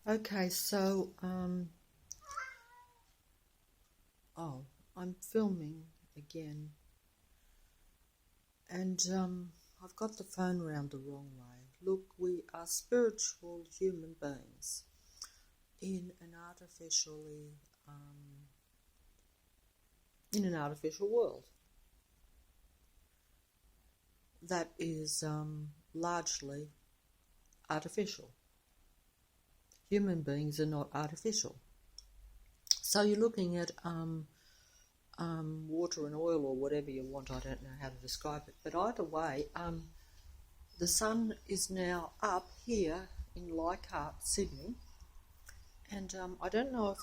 Okay, so I'm filming again, and I've got the phone round the wrong way. Look, we are spiritual human beings in an artificial world that is largely artificial. Human beings are not artificial. So you're looking at water and oil or whatever you want. I don't know how to describe it. But either way, the sun is now up here in Leichhardt, Sydney. And I don't know if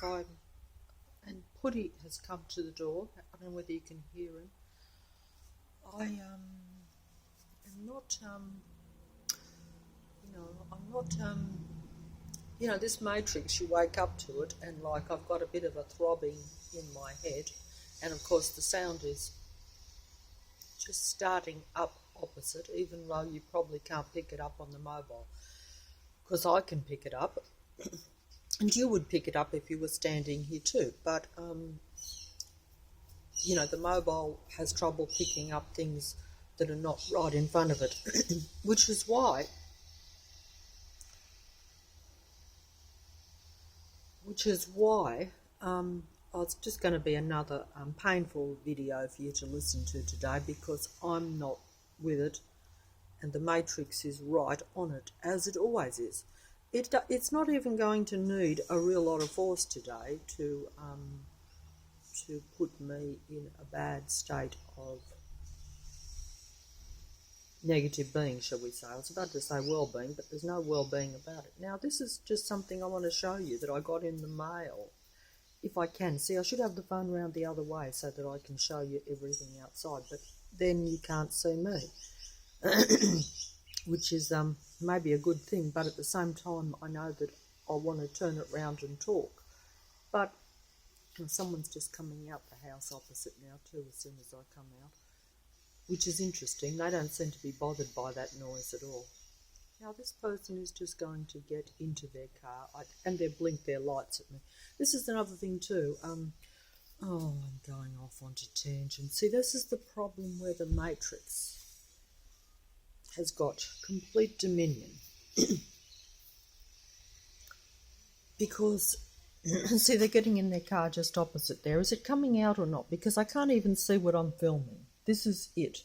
and Putty has come to the door. I don't know whether you can hear him. I am not, this matrix, you wake up to it and like I've got a bit of a throbbing in my head. And of course the sound is just starting up opposite, even though you probably can't pick it up on the mobile. Because I can pick it up. And you would pick it up if you were standing here too. But, the mobile has trouble picking up things that are not right in front of it. Which is why it's just going to be another painful video for you to listen to today, because I'm not with it and the matrix is right on it, as it always is. It's not even going to need a real lot of force today to put me in a bad state of negative being, shall we say. I was about to say well-being, but there's no well-being about it. Now, this is just something I want to show you that I got in the mail, if I can. See, I should have the phone round the other way so that I can show you everything outside, but then you can't see me, which is maybe a good thing, but at the same time, I know that I want to turn it round and talk. But someone's just coming out the house opposite now too, as soon as I come out, which is interesting. They don't seem to be bothered by that noise at all. Now this person is just going to get into their car, and they blink their lights at me. This is another thing too. I'm going off onto tangents. See, this is the problem where the matrix has got complete dominion. Because, see, they're getting in their car just opposite there. Is it coming out or not? Because I can't even see what I'm filming. This is it.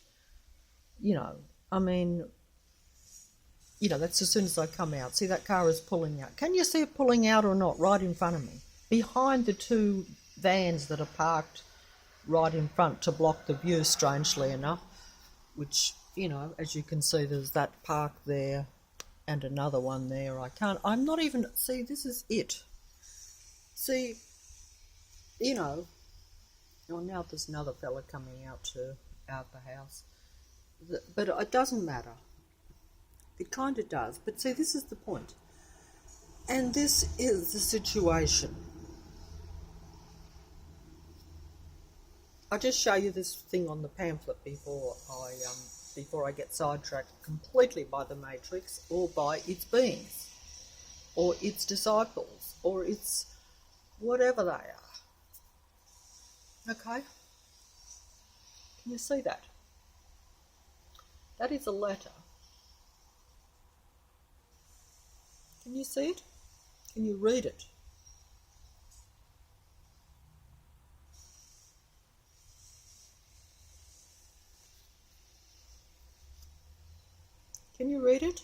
That's as soon as I come out. See, that car is pulling out. Can you see it pulling out or not? Right in front of me. Behind the two vans that are parked right in front to block the view, strangely enough. Which, as you can see, there's that park there and another one there. See, this is it. See, now there's another fella coming out the house. But it doesn't matter. It kind of does. But see, this is the point. And this is the situation. I'll just show you this thing on the pamphlet before I get sidetracked completely by the matrix, or by its beings, or its disciples, or its whatever they are. Okay? Can you see that? That is a letter. Can you see it? Can you read it? Can you read it?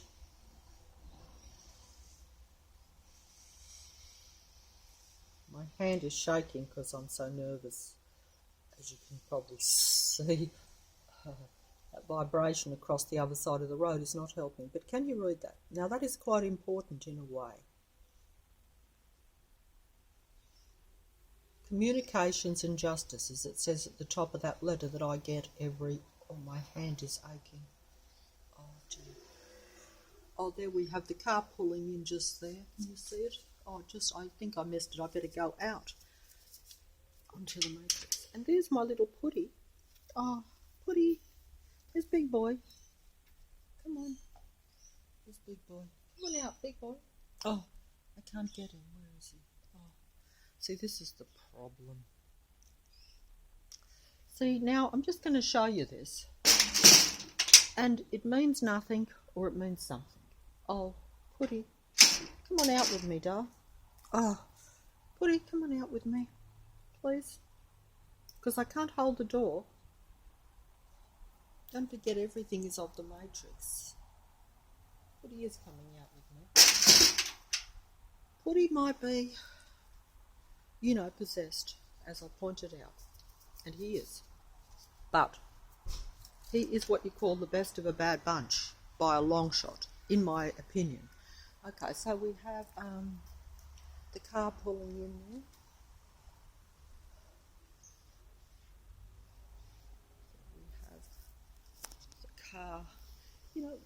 My hand is shaking because I'm so nervous. As you can probably see, that vibration across the other side of the road is not helping. But can you read that? Now that is quite important in a way. Communications and justice, as it says at the top of that letter that I get my hand is aching. Oh dear. Oh, there we have the car pulling in just there. Can you see it? I think I missed it. I better go out onto the matrix. And there's my little Putty. Oh, Putty. There's big boy. Come on. There's big boy. Come on out, big boy. Oh, I can't get him. Where is he? Oh, see, this is the problem. See, now I'm just going to show you this. And it means nothing or it means something. Oh, Putty, come on out with me, doll. Oh, Putty, come on out with me, please. Because I can't hold the door. Don't forget everything is of the Matrix. Putty is coming out with me. Putty might be, possessed, as I pointed out. And he is. But he is what you call the best of a bad bunch, by a long shot, in my opinion. Okay, so we have the car pulling in there. We have the car.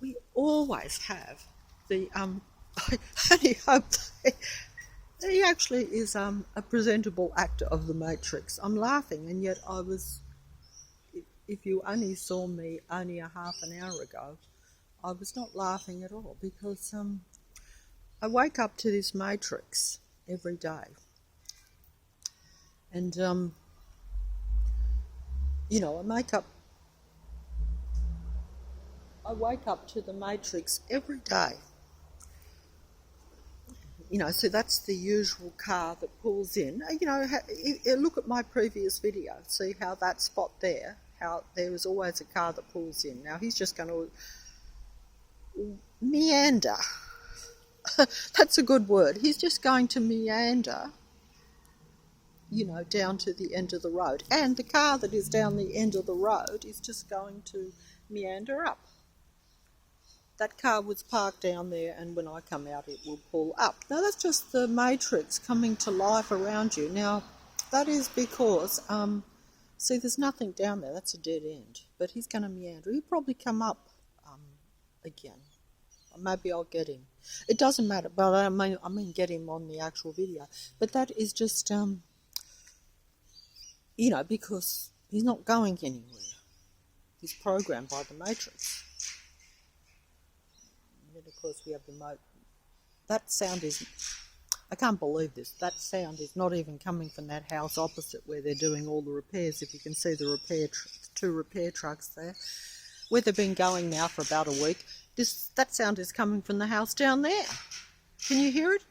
We always have the I only hope he actually is a presentable actor of the Matrix. I'm laughing, and yet I was, if you only saw me only a half an hour ago, I was not laughing at all, because I wake up to this Matrix every day. And, I wake up to the Matrix every day. So that's the usual car that pulls in. Look at my previous video. See how that spot there, how there is always a car that pulls in. Now he's just going to meander. That's a good word. He's just going to meander, down to the end of the road. And the car that is down the end of the road is just going to meander up. That car was parked down there, and when I come out, it will pull up. Now, that's just the Matrix coming to life around you. Now, that is because, see, there's nothing down there. That's a dead end. But he's going to meander. He'll probably come up again. Maybe I'll get him. It doesn't matter, but I mean get him on the actual video. But that is just, because he's not going anywhere. He's programmed by the Matrix. And of course we have the that sound is, I can't believe this, that sound is not even coming from that house opposite where they're doing all the repairs. If you can see the two repair trucks there, where they've been going now for about a week, that sound is coming from the house down there. Can you hear it?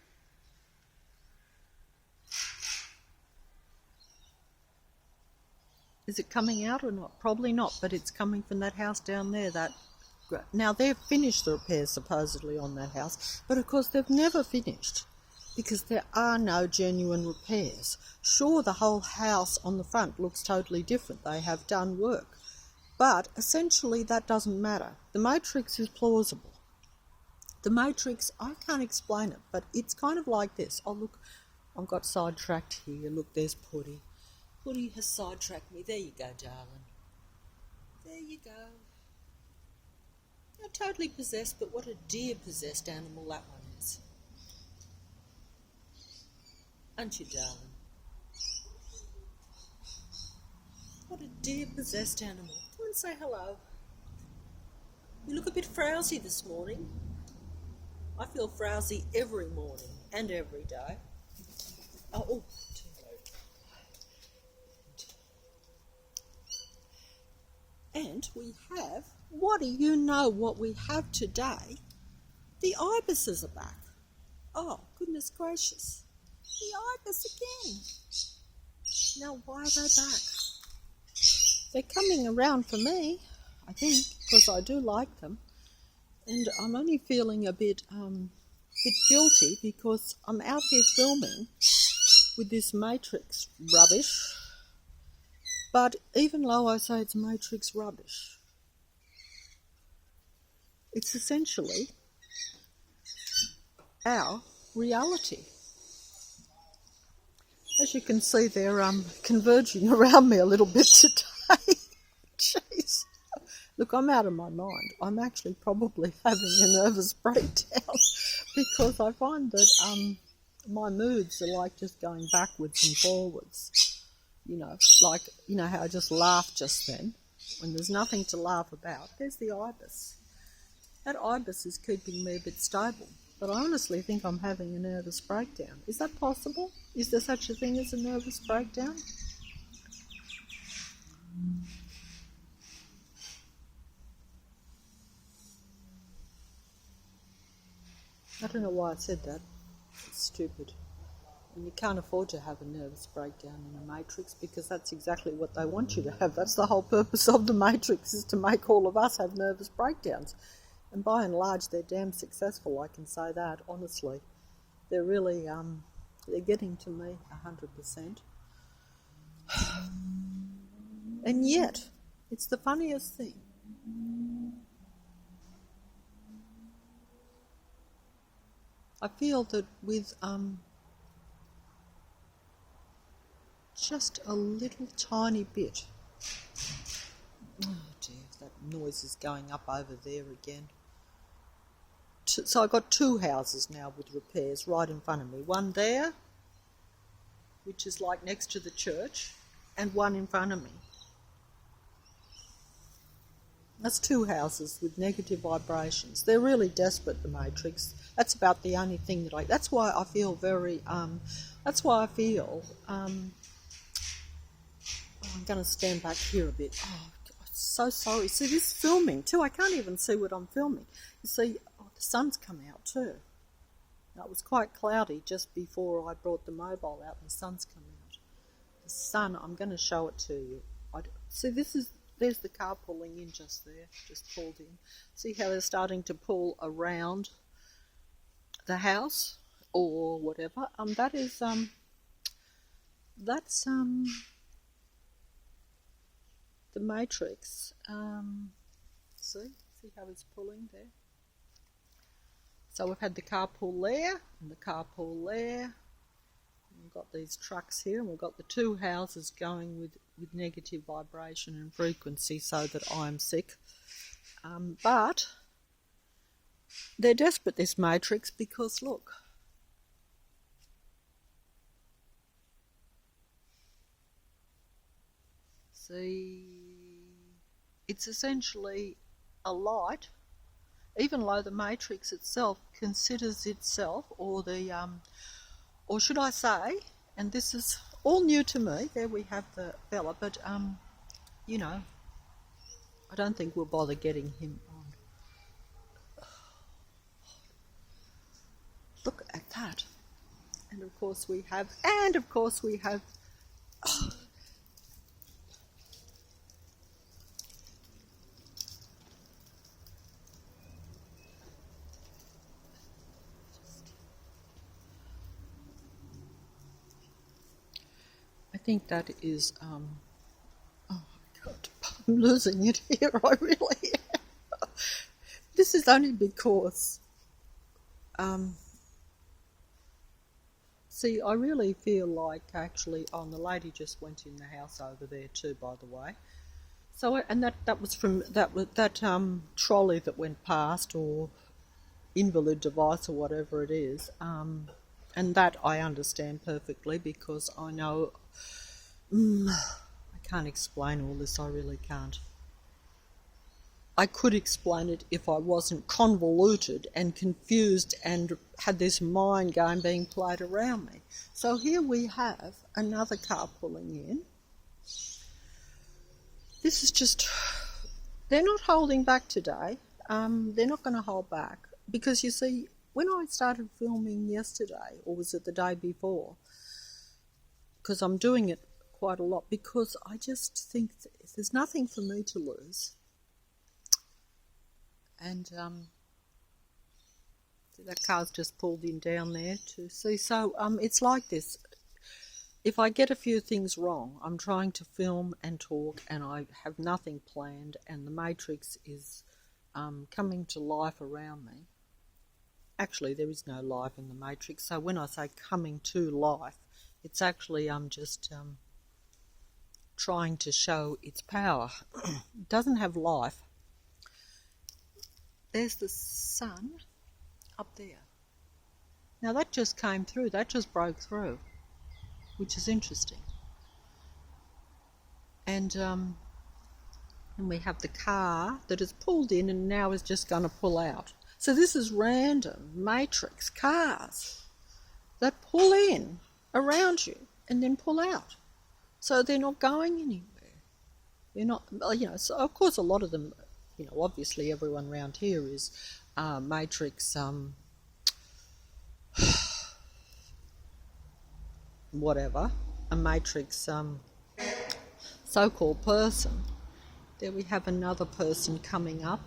Is it coming out or not? Probably not, but it's coming from that house down there. Now, they've finished the repairs supposedly on that house, but of course they've never finished because there are no genuine repairs. Sure, the whole house on the front looks totally different. They have done work. But essentially that doesn't matter. The Matrix is plausible. The Matrix, I can't explain it, but it's kind of like this. Oh, look, I've got sidetracked here. Look, there's Putty. Putty has sidetracked me. There you go, darling. There you go. Not totally possessed, but what a deer-possessed animal that one is. Aren't you, darling? What a deer-possessed animal. Come and say hello. You look a bit frowsy this morning. I feel frowsy every morning and every day. Oh, and we have, what do you know what we have today? The ibises are back. Oh, goodness gracious. The ibis again. Now, why are they back? They're coming around for me, I think, because I do like them. And I'm only feeling a bit guilty because I'm out here filming with this Matrix rubbish. But even though I say it's Matrix rubbish, it's essentially our reality. As you can see, they're converging around me a little bit today. Jeez. Look, I'm out of my mind. I'm actually probably having a nervous breakdown because I find that my moods are like just going backwards and forwards. How I just laughed just then when there's nothing to laugh about. There's the ibis. That ibis is keeping me a bit stable. But I honestly think I'm having a nervous breakdown. Is that possible? Is there such a thing as a nervous breakdown? I don't know why I said that. It's stupid. And you can't afford to have a nervous breakdown in a matrix, because that's exactly what they want you to have. That's the whole purpose of the matrix, is to make all of us have nervous breakdowns. And by and large, they're damn successful, I can say that, honestly. They're really, they're getting to me 100%. And yet, it's the funniest thing. I feel that with just a little tiny bit. Oh dear, that noise is going up over there again. So I've got two houses now with repairs right in front of me. One there, which is like next to the church, and one in front of me. That's two houses with negative vibrations. They're really desperate, the matrix. That's about the only thing that that's why I feel very, I'm going to stand back here a bit. Oh, God, so sorry. See, this is filming too. I can't even see what I'm filming. You see, the sun's come out too. Now, it was quite cloudy just before I brought the mobile out, and the sun's come out. The sun, I'm going to show it to you. See, there's the car pulling in just there, just pulled in. See how they're starting to pull around the house or whatever. That's the matrix. See how it's pulling there. So we've had the car pull there and the car pull there. We've got these trucks here, and we've got the two houses going with negative vibration and frequency, so that I'm sick. But they're desperate, this matrix, because look. See, it's essentially a light, even though the matrix itself considers itself, or should I say, and this is all new to me, there we have the fella, but, I don't think we'll bother getting him on. Look at that. And of course we have, I think that is, oh my God, I'm losing it here, I really am. This is only because, see, I really feel like actually, the lady just went in the house over there too, by the way. So, and that was from that trolley that went past, or invalid device, or whatever it is. And that I understand perfectly, because I know, I can't explain all this, I really can't. I could explain it if I wasn't convoluted and confused and had this mind game being played around me. So here we have another car pulling in. This is just, they're not holding back today. They're not going to hold back, because you see, when I started filming yesterday, or was it the day before, because I'm doing it quite a lot, because I just think that if there's nothing for me to lose, and see, that car's just pulled in down there to see. So it's like this. If I get a few things wrong, I'm trying to film and talk, and I have nothing planned, and the matrix is coming to life around me. Actually, there is no life in the matrix, so when I say coming to life, it's actually just trying to show its power. It doesn't have life. There's the sun up there. Now that just came through, that just broke through, which is interesting. And we have the car that has pulled in and now is just going to pull out. So this is random matrix cars that pull in around you and then pull out. So they're not going anywhere. They're not, so of course a lot of them, obviously everyone around here is matrix, whatever, a matrix so-called person. There we have another person coming up.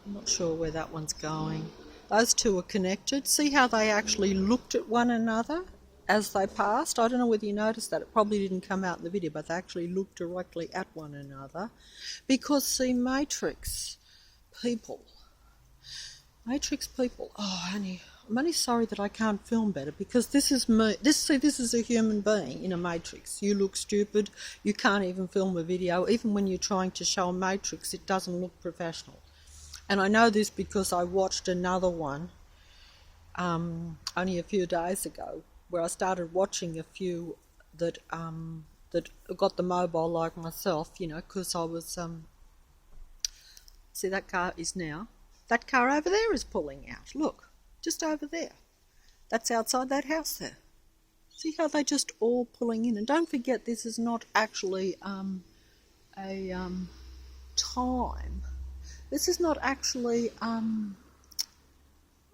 I'm not sure where that one's going. Those two are connected. See how they actually looked at one another as they passed? I don't know whether you noticed that. It probably didn't come out in the video, but they actually looked directly at one another. Because, see, matrix people, I'm only sorry that I can't film better, because this is me. This is a human being in a matrix. You look stupid. You can't even film a video. Even when you're trying to show a matrix, it doesn't look professional. And I know this because I watched another one only a few days ago, where I started watching a few that got the mobile like myself, because I was... see, that car is now... That car over there is pulling out. Look, just over there. That's outside that house there. See how they're just all pulling in? And don't forget, this is not actually a time. This is not actually... I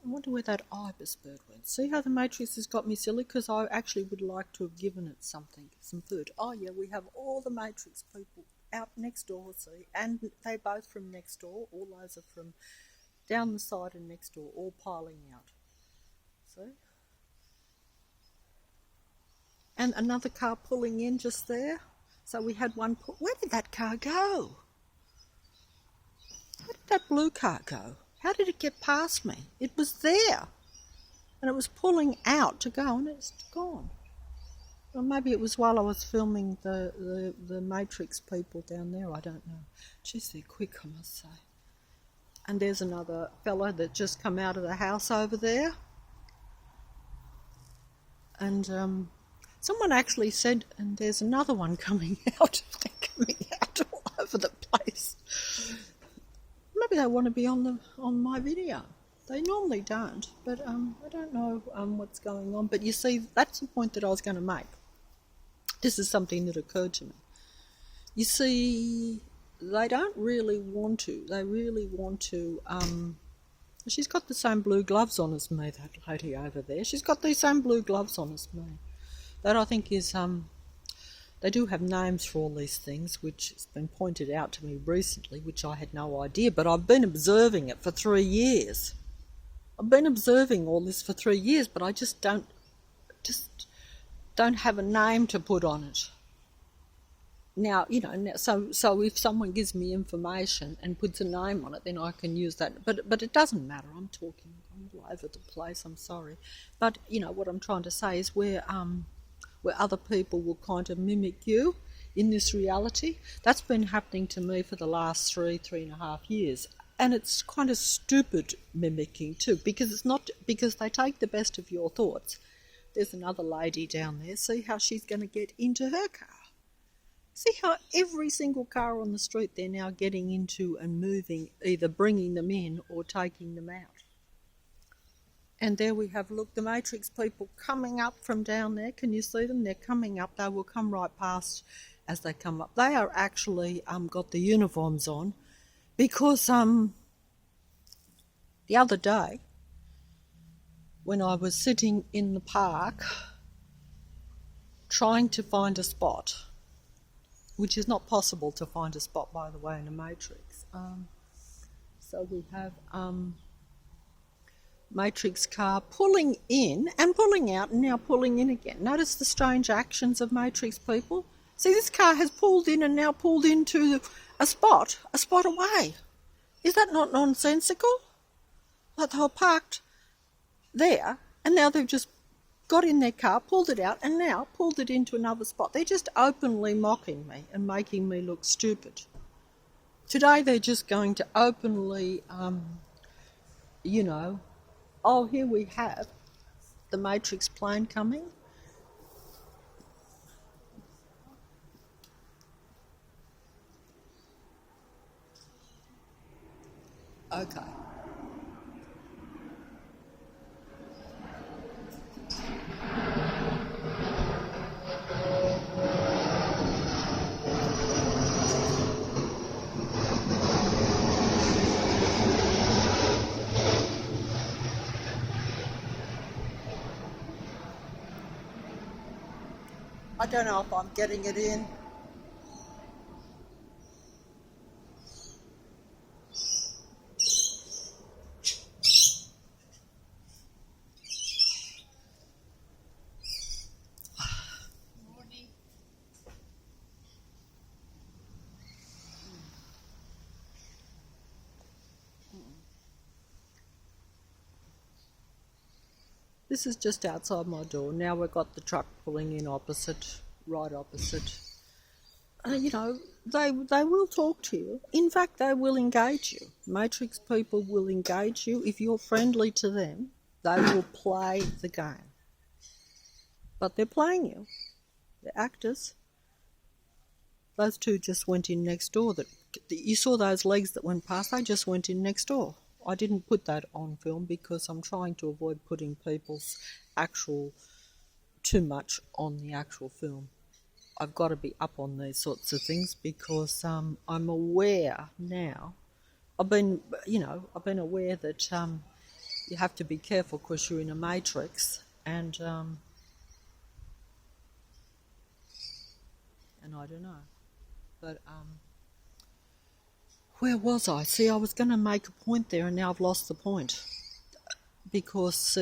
wonder where that ibis bird went. See how the matrix has got me silly? Because I actually would like to have given it something, some food. Oh yeah, we have all the matrix people out next door, see? And they're both from next door. All those are from down the side and next door, all piling out. See? And another car pulling in just there. So we had one pull. Where did that car go? Where did that blue car go? How did it get past me? It was there. And it was pulling out to go, and it's gone. Well, maybe it was while I was filming the Matrix people down there. I don't know. Jeez, they're quick, I must say. And there's another fella that just come out of the house over there. And someone actually said, and there's another one coming out. They're coming out all over the place. Maybe they want to be on my video. They normally don't, but I don't know what's going on. But you see, that's the point that I was going to make. This is something that occurred to me. You see, they don't really want to. They really want to... she's got the same blue gloves on as me, that lady over there. She's got the same blue gloves on as me. That, I think, is... they do have names for all these things, which has been pointed out to me recently, which I had no idea, but I've been observing it for 3 years. I've been observing all this for 3 years, but I just don't have a name to put on it. Now, so if someone gives me information and puts a name on it, then I can use that. But it doesn't matter. I'm all over the place, I'm sorry. But, what I'm trying to say is where other people will kind of mimic you in this reality. That's been happening to me for the last 3.5 years. And it's kind of stupid mimicking too, because they take the best of your thoughts. There's another lady down there. See how she's going to get into her car. See how every single car on the street they're now getting into and moving, either bringing them in or taking them out. And there we have, look, the Matrix people coming up from down there. Can you see them? They're coming up. They will come right past as they come up. They are actually got the uniforms on because the other day when I was sitting in the park trying to find a spot, which is not possible to find a spot, by the way, in a Matrix. So we have... Matrix car pulling in and pulling out and now pulling in again. Notice the strange actions of Matrix people. See, this car has pulled in and now pulled into a spot away. Is that not nonsensical? Like they were parked there and now they've just got in their car, pulled it out and now pulled it into another spot. They're just openly mocking me and making me look stupid. Today they're just going to openly, oh, here we have the Matrix plane coming. Okay. I don't know if I'm getting it in. This is just outside my door. Now we've got the truck pulling in opposite, right opposite. You know, they will talk to you. In fact, they will engage you. Matrix people will engage you. If you're friendly to them, they will play the game. But they're playing you. They're actors. Those two just went in next door. You saw those legs that went past? They just went in next door. I didn't put that on film because I'm trying to avoid putting people's too much on the actual film. I've got to be up on these sorts of things because I'm aware now. I've been aware that you have to be careful because you're in a matrix, and I don't know, but where was I? See, I was going to make a point there, and now I've lost the point because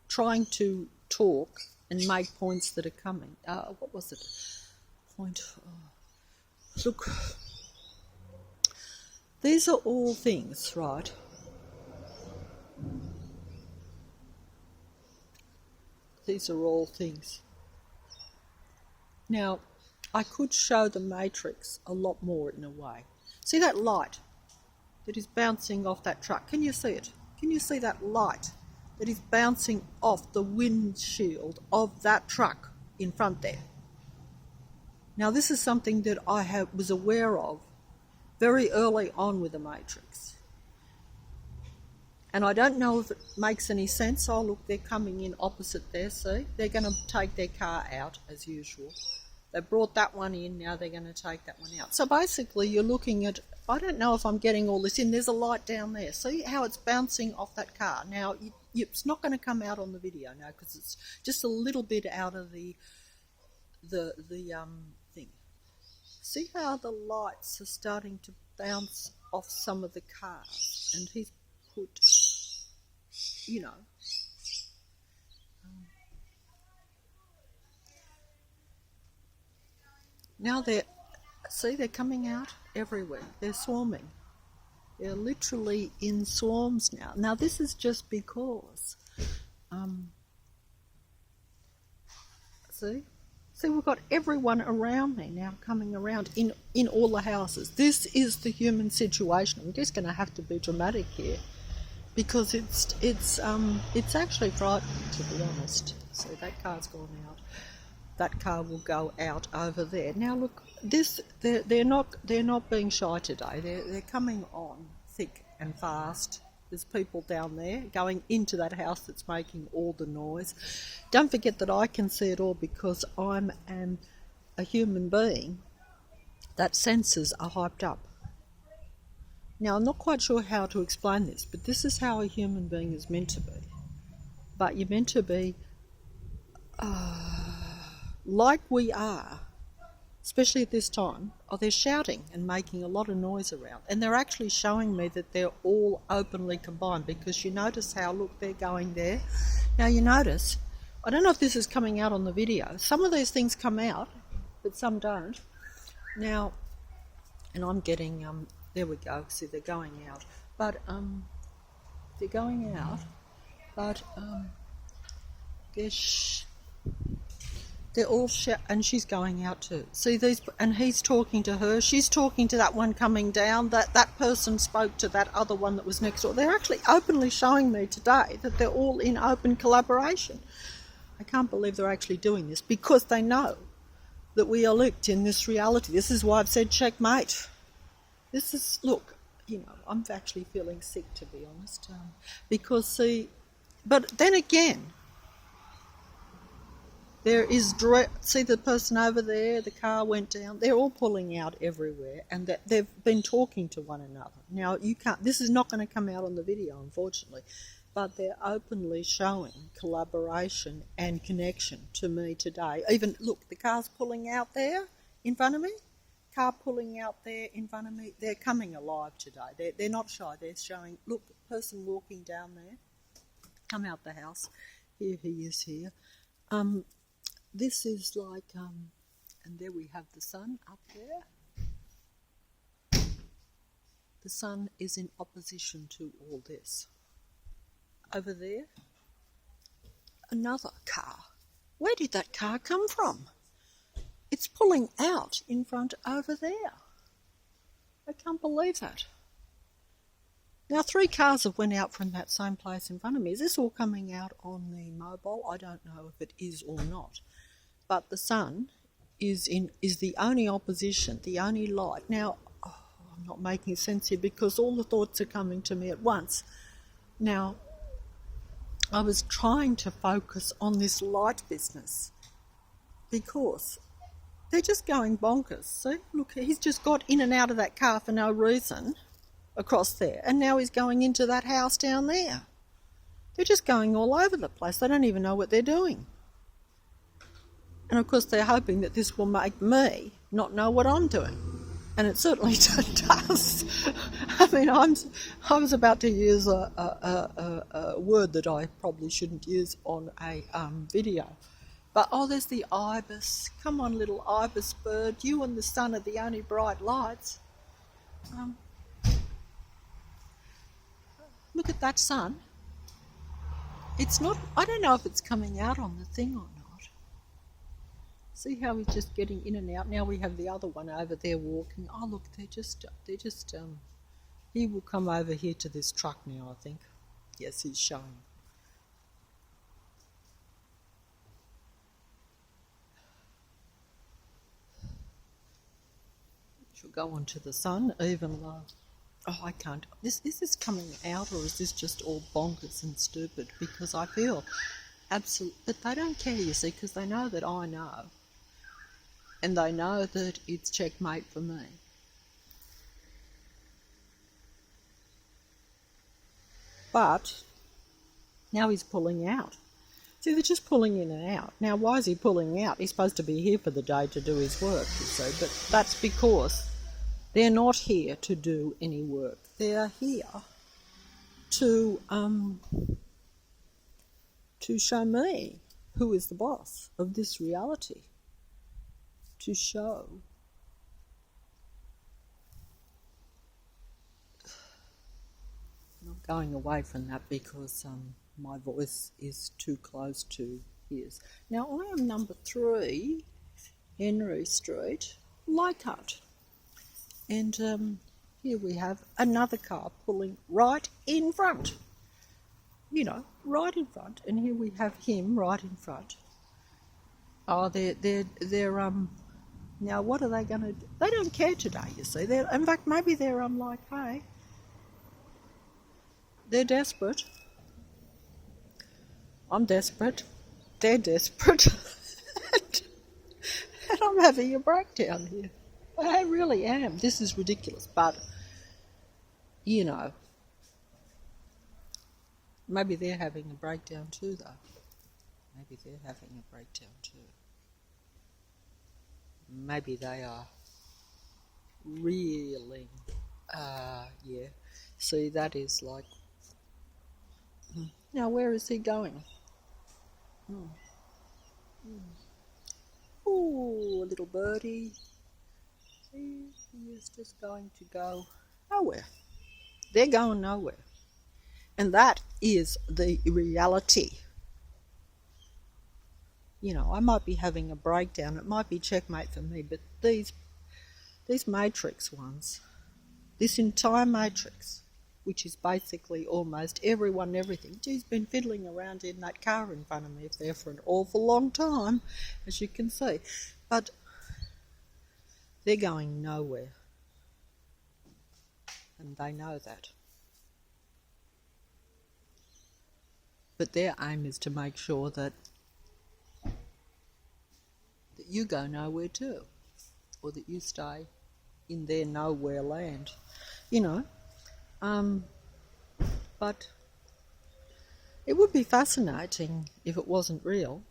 trying to talk and make points that are coming. What was it? Point. Look, these are all things, right? These are all things. Now, I could show the matrix a lot more in a way. See that light that is bouncing off that truck? Can you see it? Can you see that light that is bouncing off the windshield of that truck in front there? Now, this is something that I was aware of very early on with the Matrix. And I don't know if it makes any sense. Oh, look, they're coming in opposite there, see? They're going to take their car out, as usual. They brought that one in, now they're going to take that one out. So basically you're looking at, I don't know if I'm getting all this in, there's a light down there. See how it's bouncing off that car? Now, it's not going to come out on the video now because it's just a little bit out of the thing. See how the lights are starting to bounce off some of the cars? And he's put, you know, now they're coming out everywhere. They're swarming. They're literally in swarms now. Now this is just because, see, we've got everyone around me now coming around in all the houses. This is the human situation. I'm just going to have to be dramatic here because it's actually frightening, to be honest. So that car's gone out. That car will go out over there. Now look, they're not being shy today. They're coming on thick and fast. There's people down there going into that house that's making all the noise. Don't forget that I can see it all because I'm a human being that senses are hyped up. Now I'm not quite sure how to explain this, but this is how a human being is meant to be. But you're meant to be like we are, especially at this time. They're shouting and making a lot of noise around, and they're actually showing me that they're all openly combined because you notice how, look, they're going there. Now you notice, I don't know if this is coming out on the video, some of these things come out but some don't. Now, and I'm getting there we go, see they're going out, but they're going out, but they're all and she's going out too. See these, and he's talking to her. She's talking to that one coming down. That person spoke to that other one that was next door. They're actually openly showing me today that they're all in open collaboration. I can't believe they're actually doing this because they know that we are licked in this reality. This is why I've said checkmate. This is, look, you know, I'm actually feeling sick, to be honest, because see, but then again. There is see the person over there, the car went down. They're all pulling out everywhere, and they've been talking to one another. Now you can't. This is not going to come out on the video, unfortunately. but they're openly showing collaboration and connection to me today. Even, look, the car's pulling out there in front of me. Car pulling out there in front of me. They're coming alive today. They're not shy. They're showing, look, the person walking down there, come out the house. Here he is here. This is like, and there we have the sun up there. The sun is in opposition to all this. Over there, another car. Where did that car come from? It's pulling out in front over there. I can't believe that. Now 3 cars have went out from that same place in front of me. Is this all coming out on the mobile? I don't know if it is or not. But the sun is the only opposition, the only light. Now, I'm not making sense here because all the thoughts are coming to me at once. Now, I was trying to focus on this light business because they're just going bonkers. See, look, he's just got in and out of that car for no reason across there, and now he's going into that house down there. They're just going all over the place. They don't even know what they're doing. And of course they're hoping that this will make me not know what I'm doing. And it certainly does. I mean, I was about to use a word that I probably shouldn't use on a video. But, there's the ibis. Come on, little ibis bird. You and the sun are the only bright lights. Look at that sun. It's not, I don't know if it's coming out on the thing or not. See how he's just getting in and out. Now we have the other one over there walking. Oh, look, they're just, he will come over here to this truck now, I think. Yes, he's showing. She'll go on to the sun, even though, I can't. Is this coming out, or is this just all bonkers and stupid? Because I feel absolute, but they don't care, you see, because they know that I know. And they know that it's checkmate for me. But now he's pulling out. See, they're just pulling in and out. Now, why is he pulling out? He's supposed to be here for the day to do his work, you see. But that's because they're not here to do any work. They're here to show me who is the boss of this reality. To show I'm not going away from that because my voice is too close to his. Now I am number 3 Henry Street, Leichhardt, and here we have another car pulling right in front, right in front, and here we have him right in front. They're now what are they going to do? They don't care today, you see. In fact, maybe they're like, hey, they're desperate. I'm desperate. They're desperate. And I'm having a breakdown here. I really am. This is ridiculous. But, maybe they're having a breakdown too, though. Maybe they're having a breakdown too. Maybe they are reeling. Yeah. See, that is like... Now, where is he going? Ooh, a little birdie. See, he is just going to go nowhere. They're going nowhere. And that is the reality. I might be having a breakdown. It might be checkmate for me, but these matrix ones, this entire matrix, which is basically almost everyone and everything. He's been fiddling around in that car in front of me there for an awful long time, as you can see. But they're going nowhere. And they know that. But their aim is to make sure that you go nowhere too, or that you stay in their nowhere land, But It would be fascinating if it wasn't real.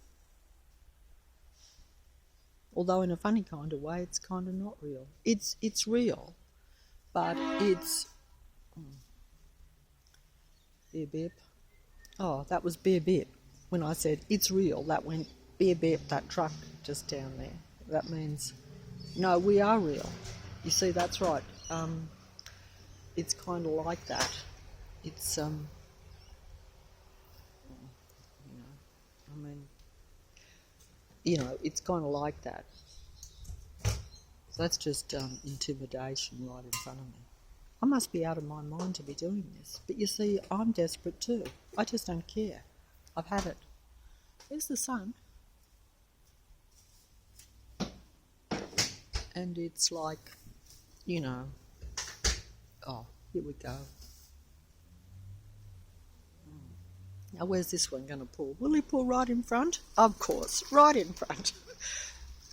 Although in a funny kind of way, it's kind of not real. It's real, but it's... Beep, beep. Oh, that was beep, beep. When I said it's real, that went beep, beep, that truck just down there. That means, no, we are real. You see, that's right. It's kind of like that. It's, it's kind of like that. So that's just intimidation right in front of me. I must be out of my mind to be doing this. But you see, I'm desperate too. I just don't care. I've had it. There's the sun. And it's like, oh, here we go. Now where's this one going to pull? Will he pull right in front? Of course, right in front.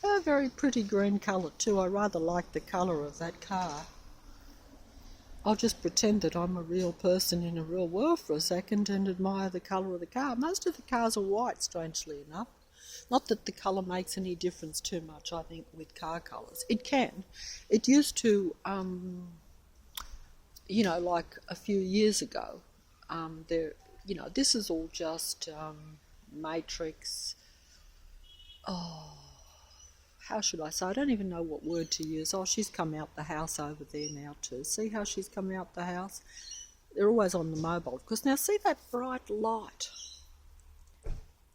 A very pretty green colour too. I rather like the colour of that car. I'll just pretend that I'm a real person in a real world for a second and admire the colour of the car. Most of the cars are white, strangely enough. Not that the colour makes any difference too much, I think, with car colours. It can. It used to, like a few years ago, this is all just matrix. Oh, how should I say? I don't even know what word to use. Oh, she's come out the house over there now too. See how she's come out the house? They're always on the mobile. Because now see that bright light?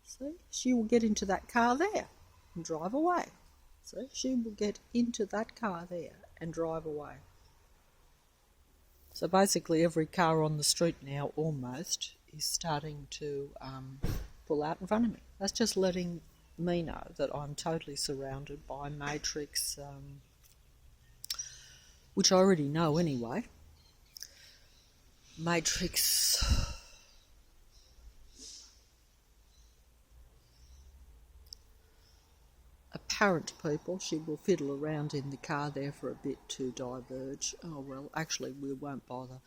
See? She will get into that car there and drive away. See? She will get into that car there and drive away. So basically every car on the street now almost is starting to pull out in front of me. That's just letting me know that I'm totally surrounded by matrix, which I already know anyway. Matrix apparent people. She will fiddle around in the car there for a bit to diverge. Oh well, actually we won't bother.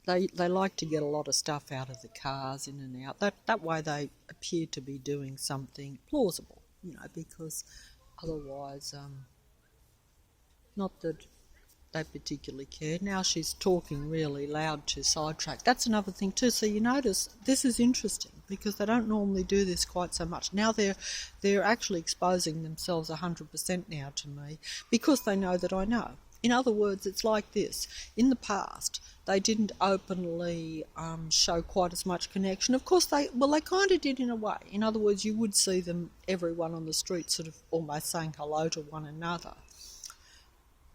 They like to get a lot of stuff out of the cars in and out. That way they appear to be doing something plausible, because otherwise, not that they particularly care. Now she's talking really loud to sidetrack. That's another thing too. So you notice this is interesting because they don't normally do this quite so much. Now they're actually exposing themselves 100% now to me because they know that I know. In other words, it's like this. In the past, they didn't openly show quite as much connection. Of course, they kind of did in a way. In other words, you would see them, everyone on the street, sort of almost saying hello to one another.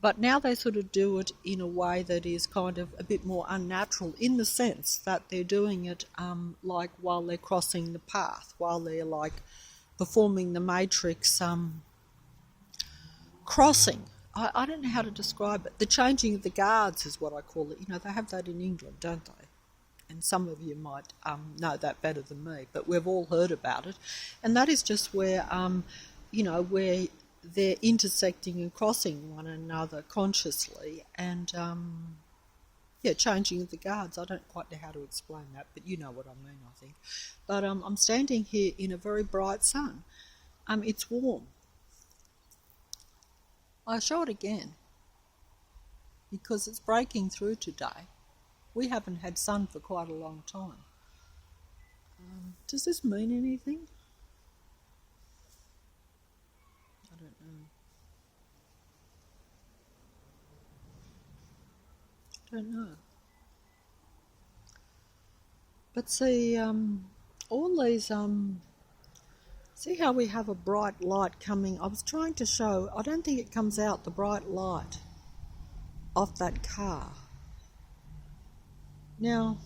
But now they sort of do it in a way that is kind of a bit more unnatural in the sense that they're doing it like while they're crossing the path, while they're like performing the matrix crossing. I don't know how to describe it. The changing of the guards is what I call it. They have that in England, don't they? And some of you might know that better than me, but we've all heard about it. And that is just where, where they're intersecting and crossing one another consciously and, changing of the guards. I don't quite know how to explain that, but you know what I mean, I think. But I'm standing here in a very bright sun. It's warm. I'll show it again because it's breaking through today. We haven't had sun for quite a long time. Does this mean anything? I don't know. But see, all these... See how we have a bright light coming? I was trying to show, I don't think it comes out, the bright light off that car. Now,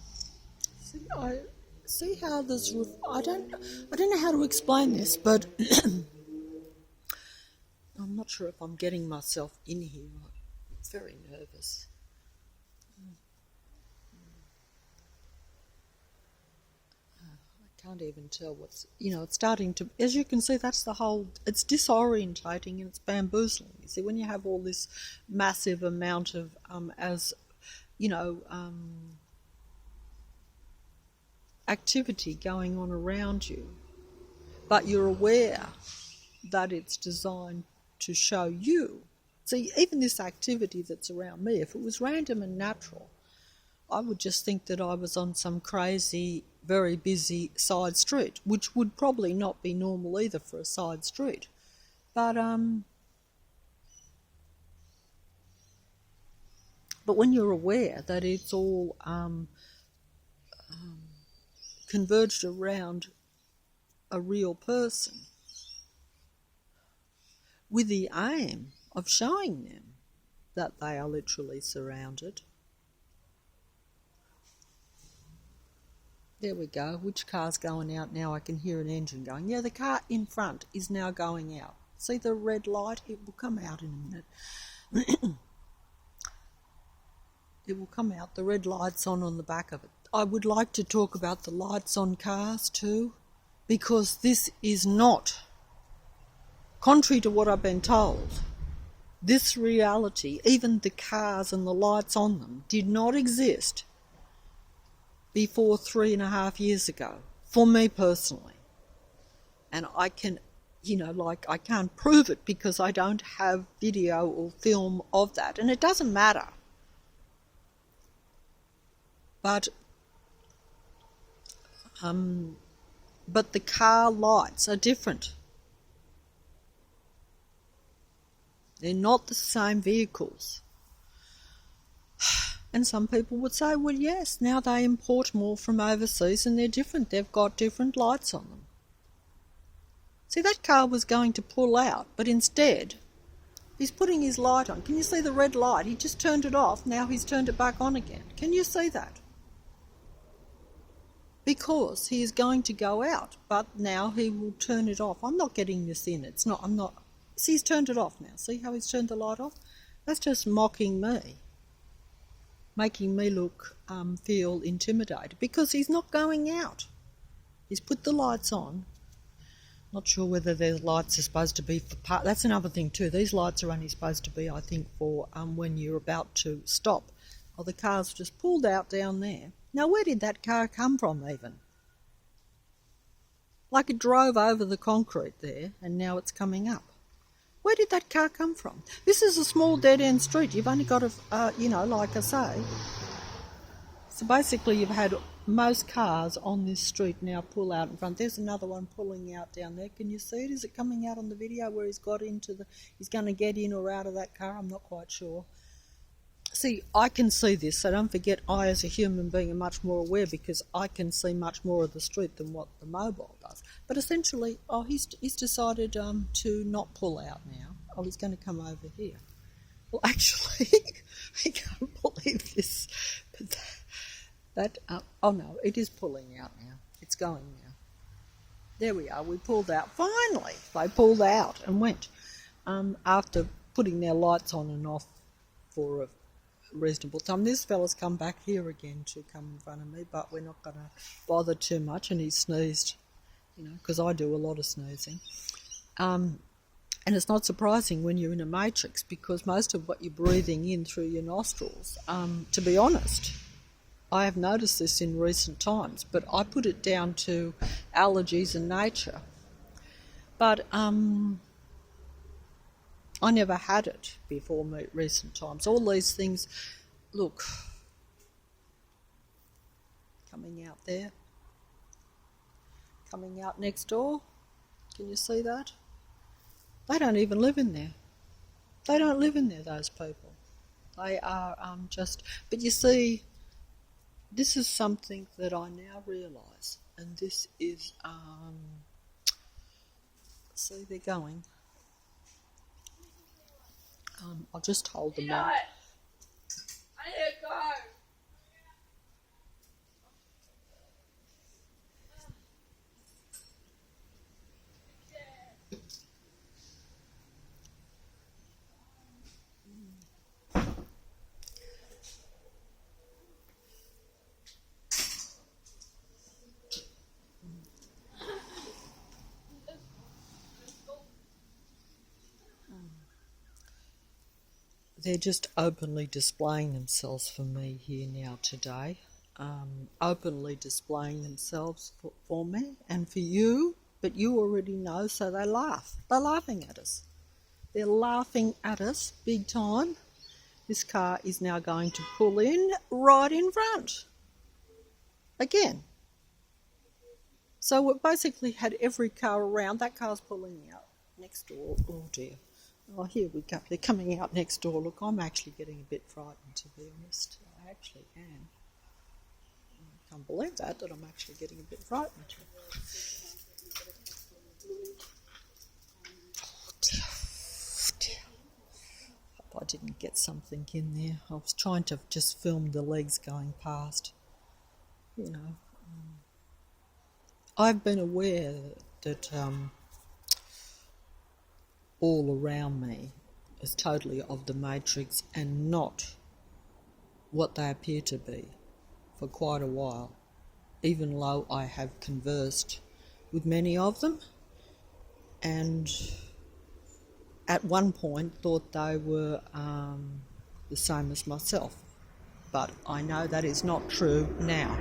see how there's, I don't know how to explain this, but I'm not sure if I'm getting myself in here. I'm very nervous. Can't even tell what's, it's starting to, as you can see, that's the whole, it's disorientating and it's bamboozling. You see, when you have all this massive amount of, activity going on around you, but you're aware that it's designed to show you. See, even this activity that's around me, if it was random and natural, I would just think that I was on some crazy, very busy side street, which would probably not be normal either for a side street. But when you're aware that it's all converged around a real person with the aim of showing them that they are literally surrounded. There we go. Which car's going out now? I can hear an engine going. Yeah, the car in front is now going out. See the red light? It will come out in a minute. It will come out. The red light's on the back of it. I would like to talk about the lights on cars too, because this is not, contrary to what I've been told, this reality, even the cars and the lights on them, did not exist before 3.5 years ago, for me personally. And I can, I can't prove it because I don't have video or film of that, and it doesn't matter. But the car lights are different. They're not the same vehicles. And some people would say, well, yes, now they import more from overseas and they're different. They've got different lights on them. See, that car was going to pull out, but instead he's putting his light on. Can you see the red light? He just turned it off. Now he's turned it back on again. Can you see that? Because he is going to go out, but now he will turn it off. I'm not getting this in. See, he's turned it off now. See how he's turned the light off? That's just mocking me, making me look, feel intimidated, because he's not going out. He's put the lights on. Not sure whether the lights are supposed to be for that's another thing too. These lights are only supposed to be, I think, for when you're about to stop. Oh, the car's just pulled out down there. Now, where did that car come from even? Like it drove over the concrete there and now it's coming up. Where did that car come from? This is a small dead-end street. You've only got like I say. So basically you've had most cars on this street now pull out in front. There's another one pulling out down there. Can you see it? Is it coming out on the video where he's going to get in or out of that car? I'm not quite sure. See, I can see this, so don't forget I as a human being am much more aware because I can see much more of the street than what the mobile does. But essentially, he's decided to not pull out now. Oh, he's going to come over here. Well, actually, I can't believe this. But oh no, it is pulling out now. It's going now. There we are, we pulled out. Finally, they pulled out and went after putting their lights on and off for a reasonable time. This fella's come back here again to come in front of me, but we're not going to bother too much. And he sneezed, because I do a lot of sneezing. And it's not surprising when you're in a matrix because most of what you're breathing in through your nostrils, to be honest, I have noticed this in recent times, but I put it down to allergies and nature. But I never had it before recent times. All these things, look, coming out there, coming out next door. Can you see that? They don't even live in there. They don't live in there, those people. They are but you see, this is something that I now realise, and this is, see, they're going. I'll just hold them out. I need to go. They're just openly displaying themselves for me here now today. openly displaying themselves for me and for you, but you already know, so they laugh. They're laughing at us. They're laughing at us big time. This car is now going to pull in right in front. Again. So we've basically had every car around. That car's pulling out next door. Oh dear. Oh, here we go. They're coming out next door. Look, I'm actually getting a bit frightened, to be honest. I actually am. I can't believe that I'm actually getting a bit frightened. Oh dear. Oh dear. Hope I didn't get something in there. I was trying to just film the legs going past. You know. I've been aware that all around me is totally of the Matrix and not what they appear to be for quite a while, even though I have conversed with many of them and at one point thought they were the same as myself. But I know that is not true now.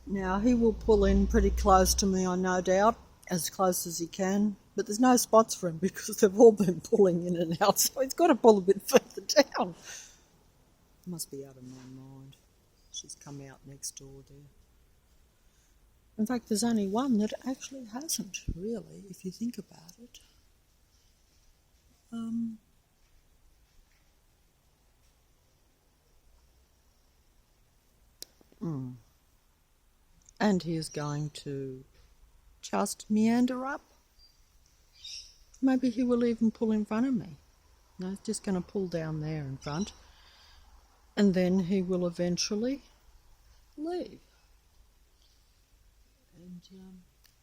Now, he will pull in pretty close to me, I no doubt, as close as he can, but there's no spots for him because they've all been pulling in and out, so he's got to pull a bit further down. Must be out of my mind. She's come out next door there. In fact, there's only one that actually hasn't, really, if you think about it. And he is going to just meander up. Maybe he will even pull in front of me. No, he's just going to pull down there in front. And then he will eventually leave. And,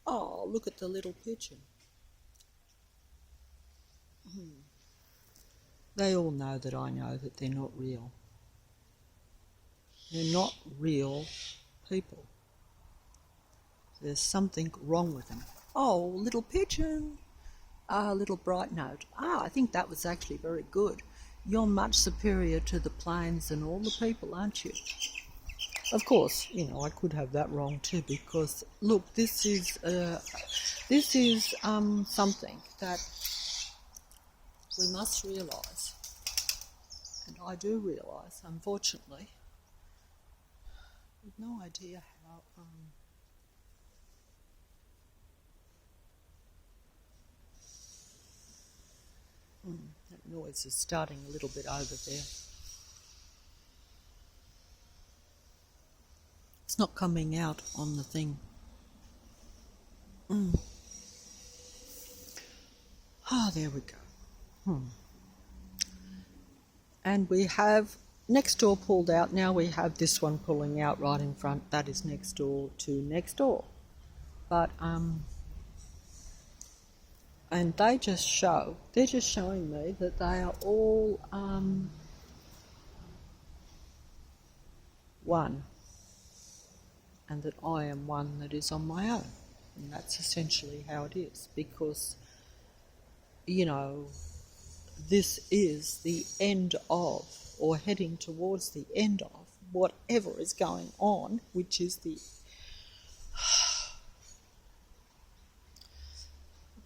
oh, look at the little pigeon. They all know that I know that they're not real. They're not real people. There's something wrong with them. Oh, little pigeon. Little bright note. I think that was actually very good. You're much superior to the planes and all the people, aren't you? Of course, you know, I could have that wrong too, because look, this is something that we must realise, and I do realise, unfortunately. I've no idea how. That noise is starting a little bit over there. It's not coming out on the thing. There we go. And we have next door pulled out. Now we have this one pulling out right in front. That is next door to next door. But and they're just showing me that they are all one, and that I am one that is on my own. And that's essentially how it is, because, you know, this is the end of, or heading towards the end of, whatever is going on, which is the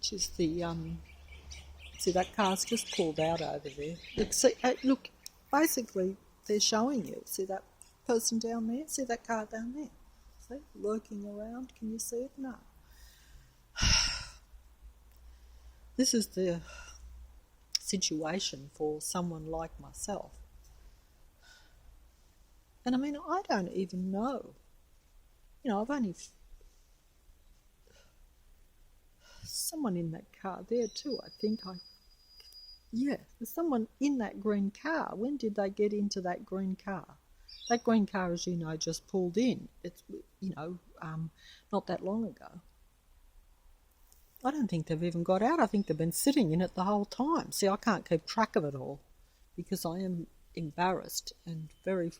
see, that car's just pulled out over there. Look, basically they're showing you. See that person down there? See that car down there? See, lurking around. Can you see it? No. This is the situation for someone like myself. And I mean, I don't even know. You know, I've only someone in that car there too, I think. Yeah, there's someone in that green car. When did they get into that green car? That green car, as you know, just pulled in. It's, not that long ago. I don't think they've even got out. I think they've been sitting in it the whole time. See, I can't keep track of it all because I am embarrassed and very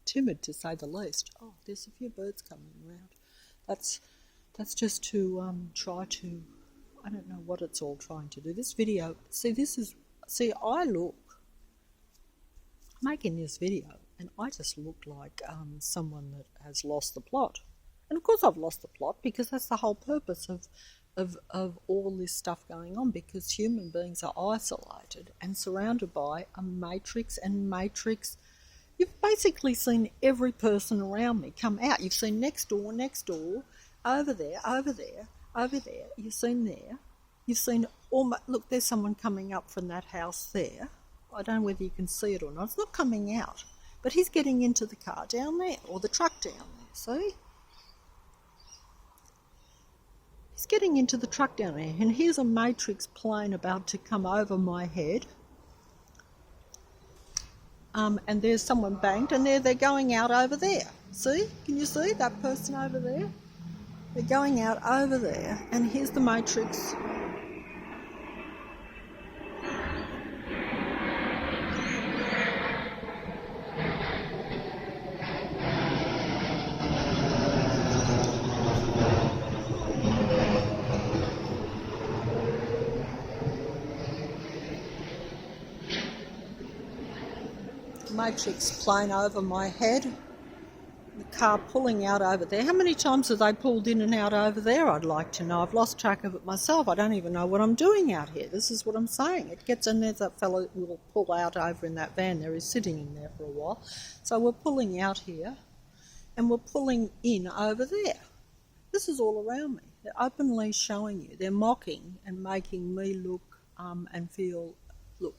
timid, to say the least. Oh, there's a few birds coming around. That's just to try to, I don't know what it's all trying to do. This video, I'm making this video and I just look like someone that has lost the plot. And of course I've lost the plot because that's the whole purpose of all this stuff going on, because human beings are isolated and surrounded by a matrix, and matrix, you've basically seen every person around me come out. You've seen next door, over there, you've seen there, you've seen look, there's someone coming up from that house there. I don't know whether you can see it or not. It's not coming out, but he's getting into the car down there, or the truck down there, see? He's getting into the truck down there, and here's a matrix plane about to come over my head. And there's someone banked, and they're going out over there. See? Can you see that person over there? They're going out over there, and here's the matrix. Matrix plane over my head, the car pulling out over there. How many times have they pulled in and out over there? I'd like to know. I've lost track of it myself. I don't even know what I'm doing out here. This is what I'm saying. It gets in there, that fellow will pull out over in that van there. He's sitting in there for a while. So we're pulling out here and we're pulling in over there. This is all around me. They're openly showing you. They're mocking and making me look and feel, look.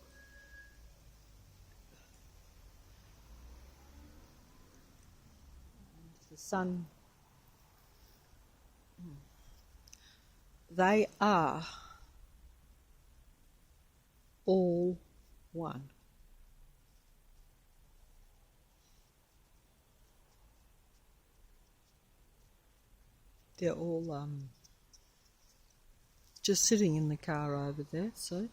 Sun, they are all one. They're all just sitting in the car over there, so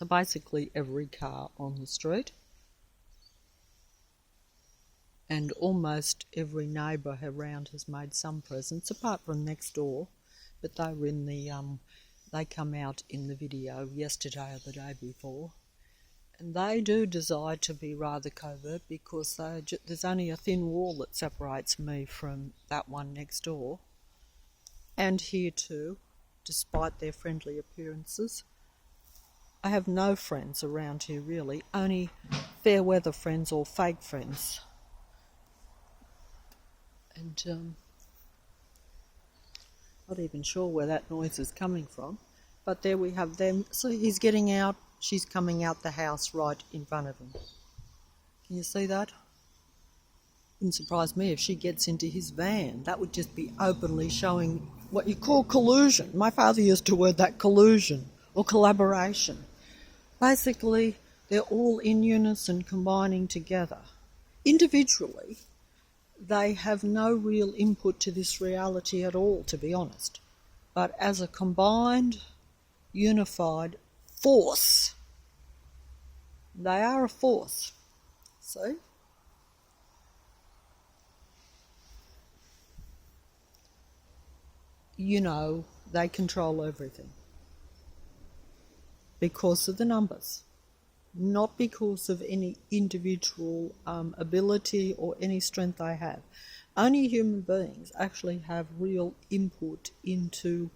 basically every car on the street, and almost every neighbour around has made some presence, apart from next door, but they were in the, they come out in the video yesterday or the day before, and they do decide to be rather covert because there's only a thin wall that separates me from that one next door, and here too, despite their friendly appearances. I have no friends around here really, only fair weather friends or fake friends. And not even sure where that noise is coming from, but there we have them. So he's getting out, she's coming out the house right in front of him. Can you see that? Wouldn't surprise me if she gets into his van. That would just be openly showing what you call collusion. My father used to word that, collusion or collaboration. Basically, they're all in unison, combining together. Individually, they have no real input to this reality at all, to be honest. But as a combined, unified force, they are a force. See? You know, they control everything because of the numbers. Not because of any individual ability or any strength they have. Only human beings actually have real input into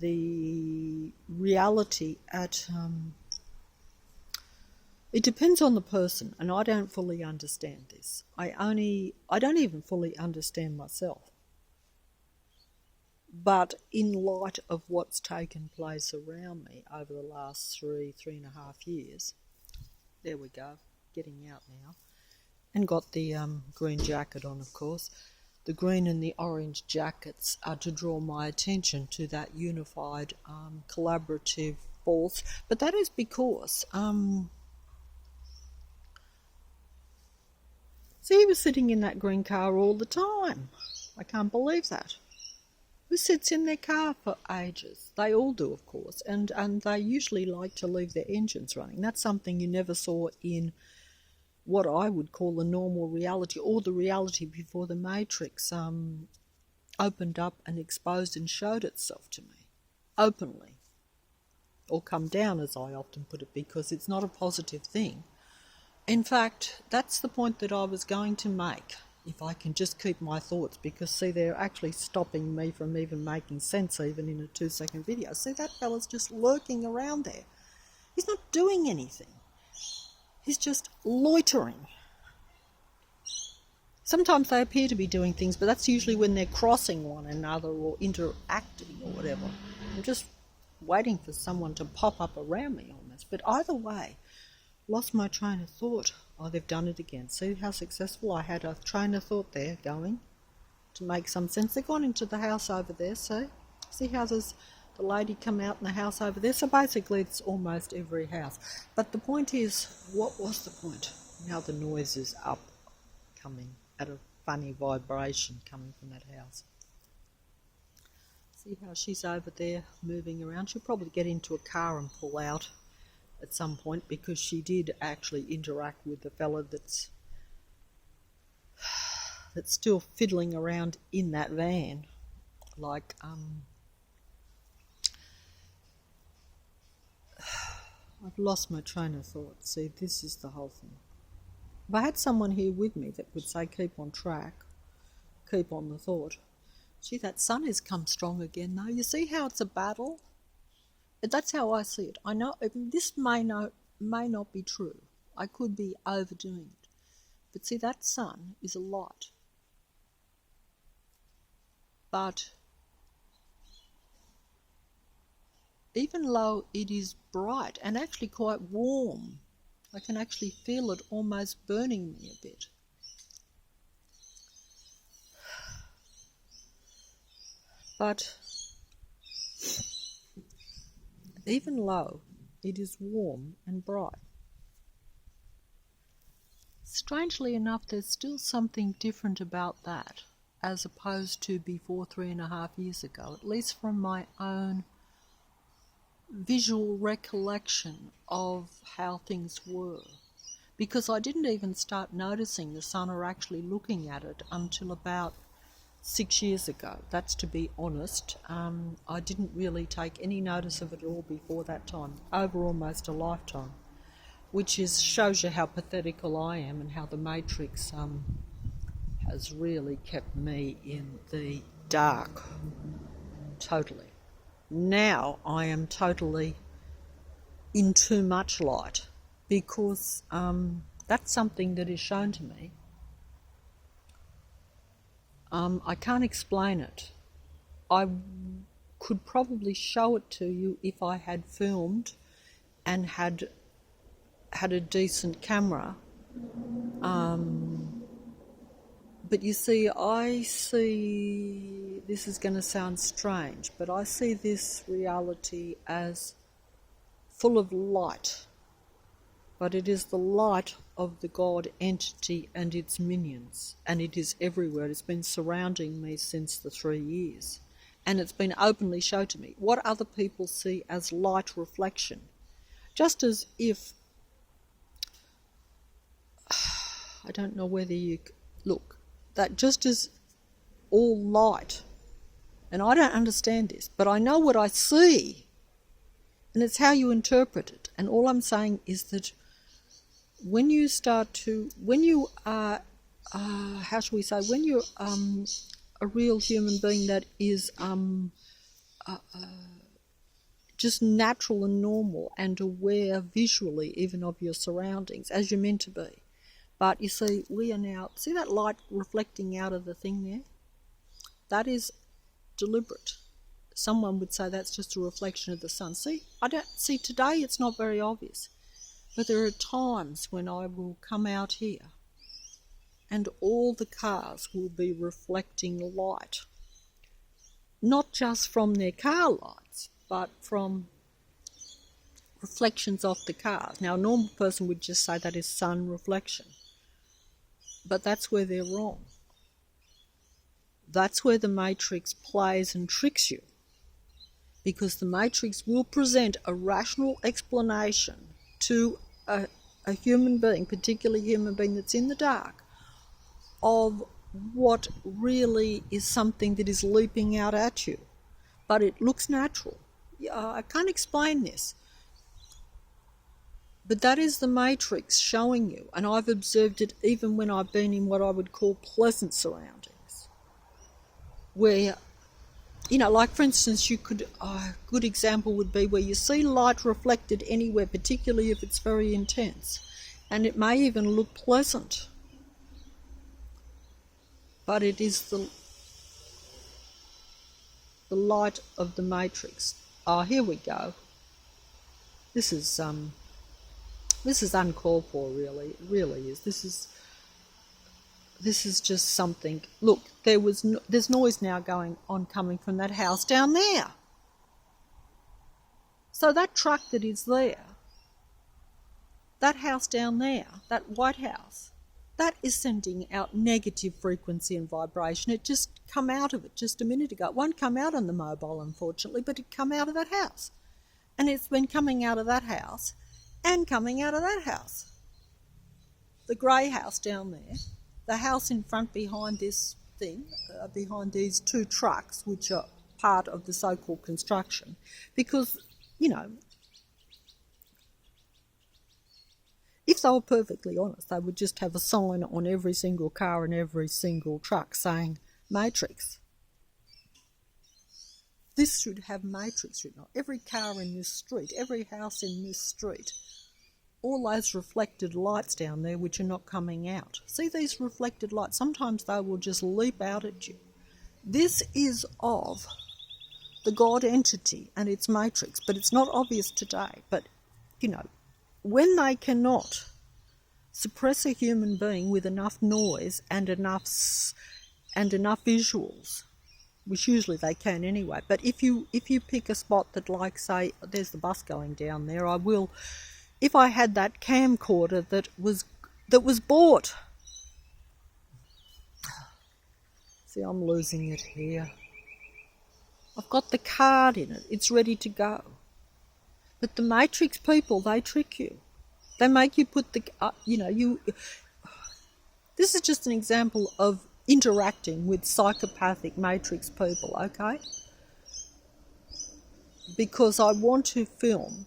the reality at... it depends on the person, and I don't fully understand this. I don't even fully understand myself. But in light of what's taken place around me over the last 3.5 years, there we go, getting out now, and got the green jacket on, of course. the green and the orange jackets are to draw my attention to that unified, collaborative force. But that is because, see, he was sitting in that green car all the time. I can't believe that. Who sits in their car for ages? They all do, of course, and they usually like to leave their engines running. That's something you never saw in what I would call the normal reality, or the reality before the Matrix opened up and exposed and showed itself to me openly, or come down, as I often put it, because it's not a positive thing. In fact, that's the point that I was going to make, if I can just keep my thoughts, because, see, they're actually stopping me from even making sense, even in a 2-second video. See, that fella's just lurking around there. He's not doing anything. He's just loitering. Sometimes they appear to be doing things, but that's usually when they're crossing one another or interacting or whatever. I'm just waiting for someone to pop up around me almost. But either way, lost my train of thought. Oh, they've done it again. See how successful I had a train of thought there going to make some sense. They've gone into the house over there, see how there's the lady come out in the house over there. So basically it's almost every house. But the point is, what was the point? Now the noise is up, coming at a funny vibration coming from that house. See how she's over there moving around? She'll probably get into a car and pull out at some point, because she did actually interact with the fella that's still fiddling around in that van. Like, I've lost my train of thought. See, this is the whole thing. If I had someone here with me that would say, keep on track, keep on the thought. Gee, that sun has come strong again, though. You see how it's a battle? That's how I see it. I know this may not be true. I could be overdoing it. But see, that sun is a light. But even though it is bright and actually quite warm, I can actually feel it almost burning me a bit. But even though it is warm and bright, strangely enough, there's still something different about that as opposed to before 3.5 years ago, at least from my own visual recollection of how things were. Because I didn't even start noticing the sun or actually looking at it until about 6 years ago. That's to be honest. I didn't really take any notice of it at all before that time, over almost a lifetime, which shows you how pathetical I am and how the Matrix has really kept me in the dark, totally. Now I am totally in too much light, because that's something that is shown to me. I can't explain it. I could probably show it to you if I had filmed and had a decent camera. But you see, this is going to sound strange, but I see this reality as full of light. But it is the light of the God entity and its minions, and it is everywhere. It's been surrounding me since the 3 years, and it's been openly shown to me. What other people see as light reflection, just as if, I don't know whether you look, that just as all light, and I don't understand this, but I know what I see, and it's how you interpret it. And all I'm saying is that when you are, how shall we say, when you're a real human being that is just natural and normal and aware visually even of your surroundings, as you're meant to be. But you see, we are now, see that light reflecting out of the thing there? That is deliberate. Someone would say that's just a reflection of the sun. See, today it's not very obvious. But there are times when I will come out here and all the cars will be reflecting light, not just from their car lights, but from reflections off the cars. Now, a normal person would just say that is sun reflection, but that's where they're wrong. That's where the matrix plays and tricks you, because the matrix will present a rational explanation to a human being, particularly a human being that's in the dark, of what really is something that is leaping out at you. But it looks natural. I can't explain this. But that is the matrix showing you, and I've observed it even when I've been in what I would call pleasant surroundings, where, you know, like for instance, you could, a good example would be where you see light reflected anywhere, particularly if it's very intense, and it may even look pleasant, but it is the light of the matrix. Oh, here we go. This is uncalled for, really. It really is. This is just something. Look, there's noise now going on coming from that house down there. So that truck that is there, that house down there, that white house, that is sending out negative frequency and vibration. It just come out of it just a minute ago. It won't come out on the mobile, unfortunately, but it come out of that house. And it's been coming out of that house and coming out of that house. The grey house down there, the house in front behind this thing, behind these two trucks, which are part of the so-called construction, because, you know, if they were perfectly honest, they would just have a sign on every single car and every single truck saying Matrix. This should have Matrix written on every car in this street, every house in this street. All those reflected lights down there which are not coming out. See these reflected lights? Sometimes they will just leap out at you. This is of the God entity and its matrix, but it's not obvious today. But, you know, when they cannot suppress a human being with enough noise and enough visuals, which usually they can anyway, but if you pick a spot that, like, say, there's the bus going down there, I will, if I had that camcorder that was bought. See, I'm losing it here. I've got the card in it. It's ready to go. But the matrix people, they trick you. They make you put this is just an example of interacting with psychopathic matrix people, okay? Because I want to film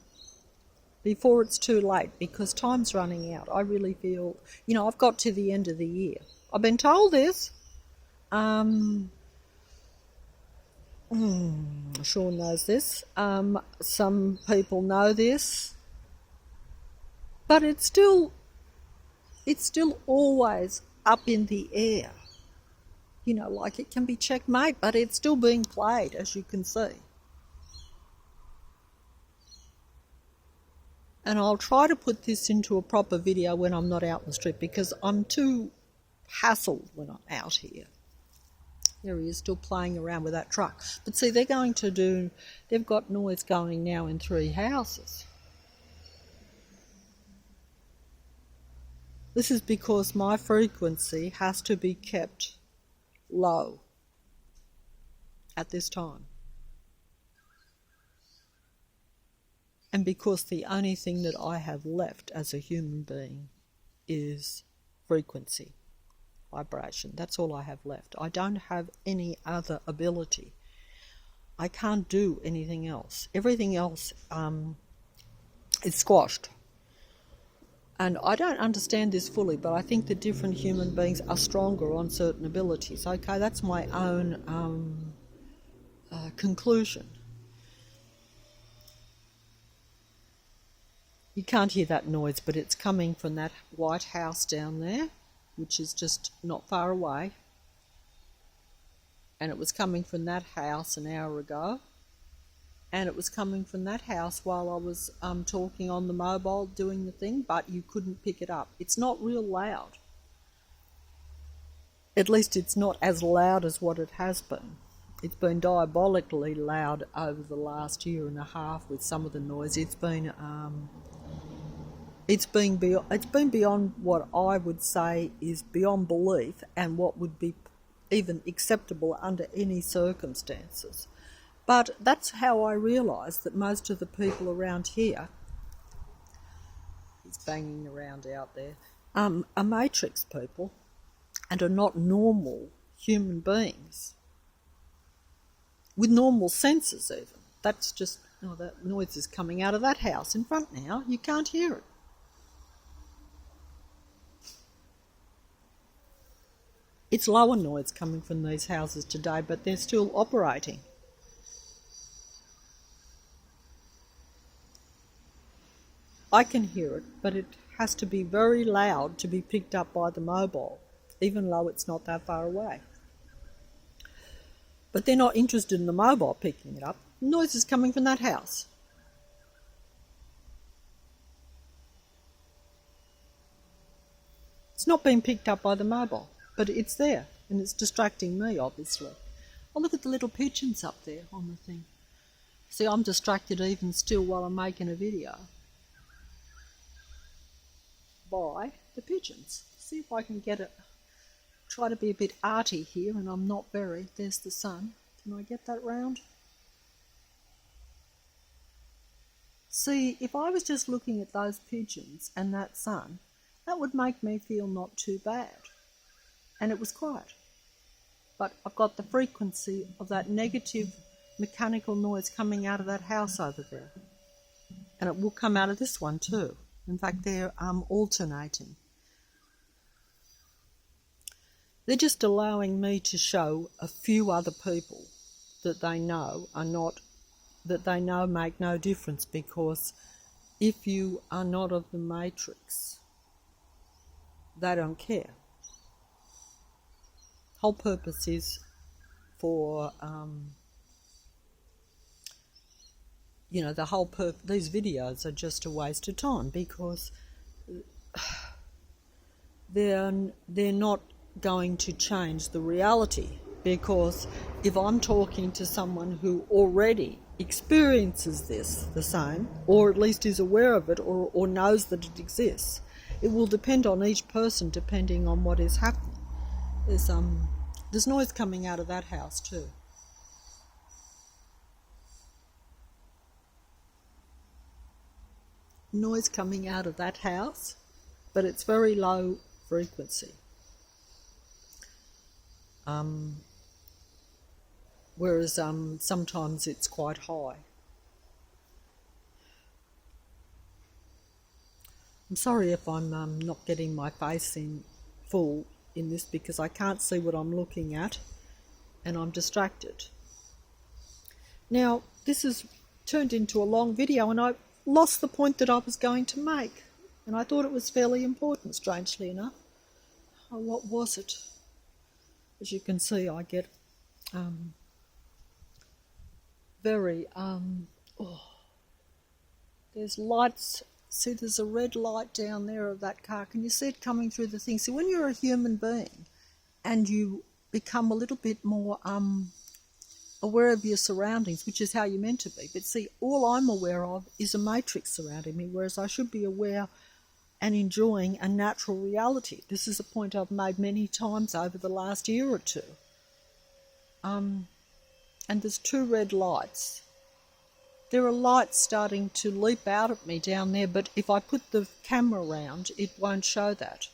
before it's too late, because time's running out. I really feel, I've got to the end of the year. I've been told this. Sean knows this. Some people know this. But it's still always up in the air. Like it can be checkmate, but it's still being played, as you can see. And I'll try to put this into a proper video when I'm not out in the street, because I'm too hassled when I'm out here. There he is, still playing around with that truck. But see, they've got noise going now in 3 houses. This is because my frequency has to be kept low at this time. And because the only thing that I have left as a human being is frequency, vibration. That's all I have left. I don't have any other ability. I can't do anything else. Everything else is squashed. And I don't understand this fully, but I think that different human beings are stronger on certain abilities. Okay, that's my own conclusion. You can't hear that noise, but it's coming from that white house down there, which is just not far away. And it was coming from that house an hour ago. And it was coming from that house while I was talking on the mobile doing the thing, but you couldn't pick it up. It's not real loud. at least it's not as loud as what it has been. It's been diabolically loud over the last year and a half with some of the noise. It's been beyond what I would say is beyond belief and what would be even acceptable under any circumstances. But that's how I realised that most of the people around here, he's banging around out there, are matrix people and are not normal human beings with normal senses even. That's just, that noise is coming out of that house in front now. You can't hear it. It's lower noise coming from these houses today, but they're still operating. I can hear it, but it has to be very loud to be picked up by the mobile, even though it's not that far away. But they're not interested in the mobile picking it up. The noise is coming from that house. It's not being picked up by the mobile, but it's there, and it's distracting me, obviously. Oh, look at the little pigeons up there on the thing. See, I'm distracted even still while I'm making a video by the pigeons. See if I can get it. Try to be a bit arty here, and I'm not very. There's the sun. Can I get that round? See, if I was just looking at those pigeons and that sun, that would make me feel not too bad. And it was quiet. But I've got the frequency of that negative mechanical noise coming out of that house over there. And it will come out of this one too. In fact, they're alternating. They're just allowing me to show a few other people that they know make no difference, because if you are not of the matrix, they don't care. Whole purpose is for, these videos are just a waste of time, because they're not going to change the reality. Because if I'm talking to someone who already experiences this the same, or at least is aware of it, or knows that it exists, it will depend on each person depending on what is happening. There's noise coming out of that house too. Noise coming out of that house, but it's very low frequency. Whereas sometimes it's quite high. I'm sorry if I'm not getting my face in full in this, because I can't see what I'm looking at and I'm distracted. Now, this has turned into a long video and I lost the point that I was going to make, and I thought it was fairly important, strangely enough. Oh, what was it? As you can see, I get there's lights. See, there's a red light down there of that car. Can you see it coming through the thing? See, when you're a human being and you become a little bit more aware of your surroundings, which is how you're meant to be. But see, all I'm aware of is a matrix surrounding me, whereas I should be aware and enjoying a natural reality. This is a point I've made many times over the last year or two. And there's two red lights. There are lights starting to leap out at me down there, but if I put the camera around, it won't show that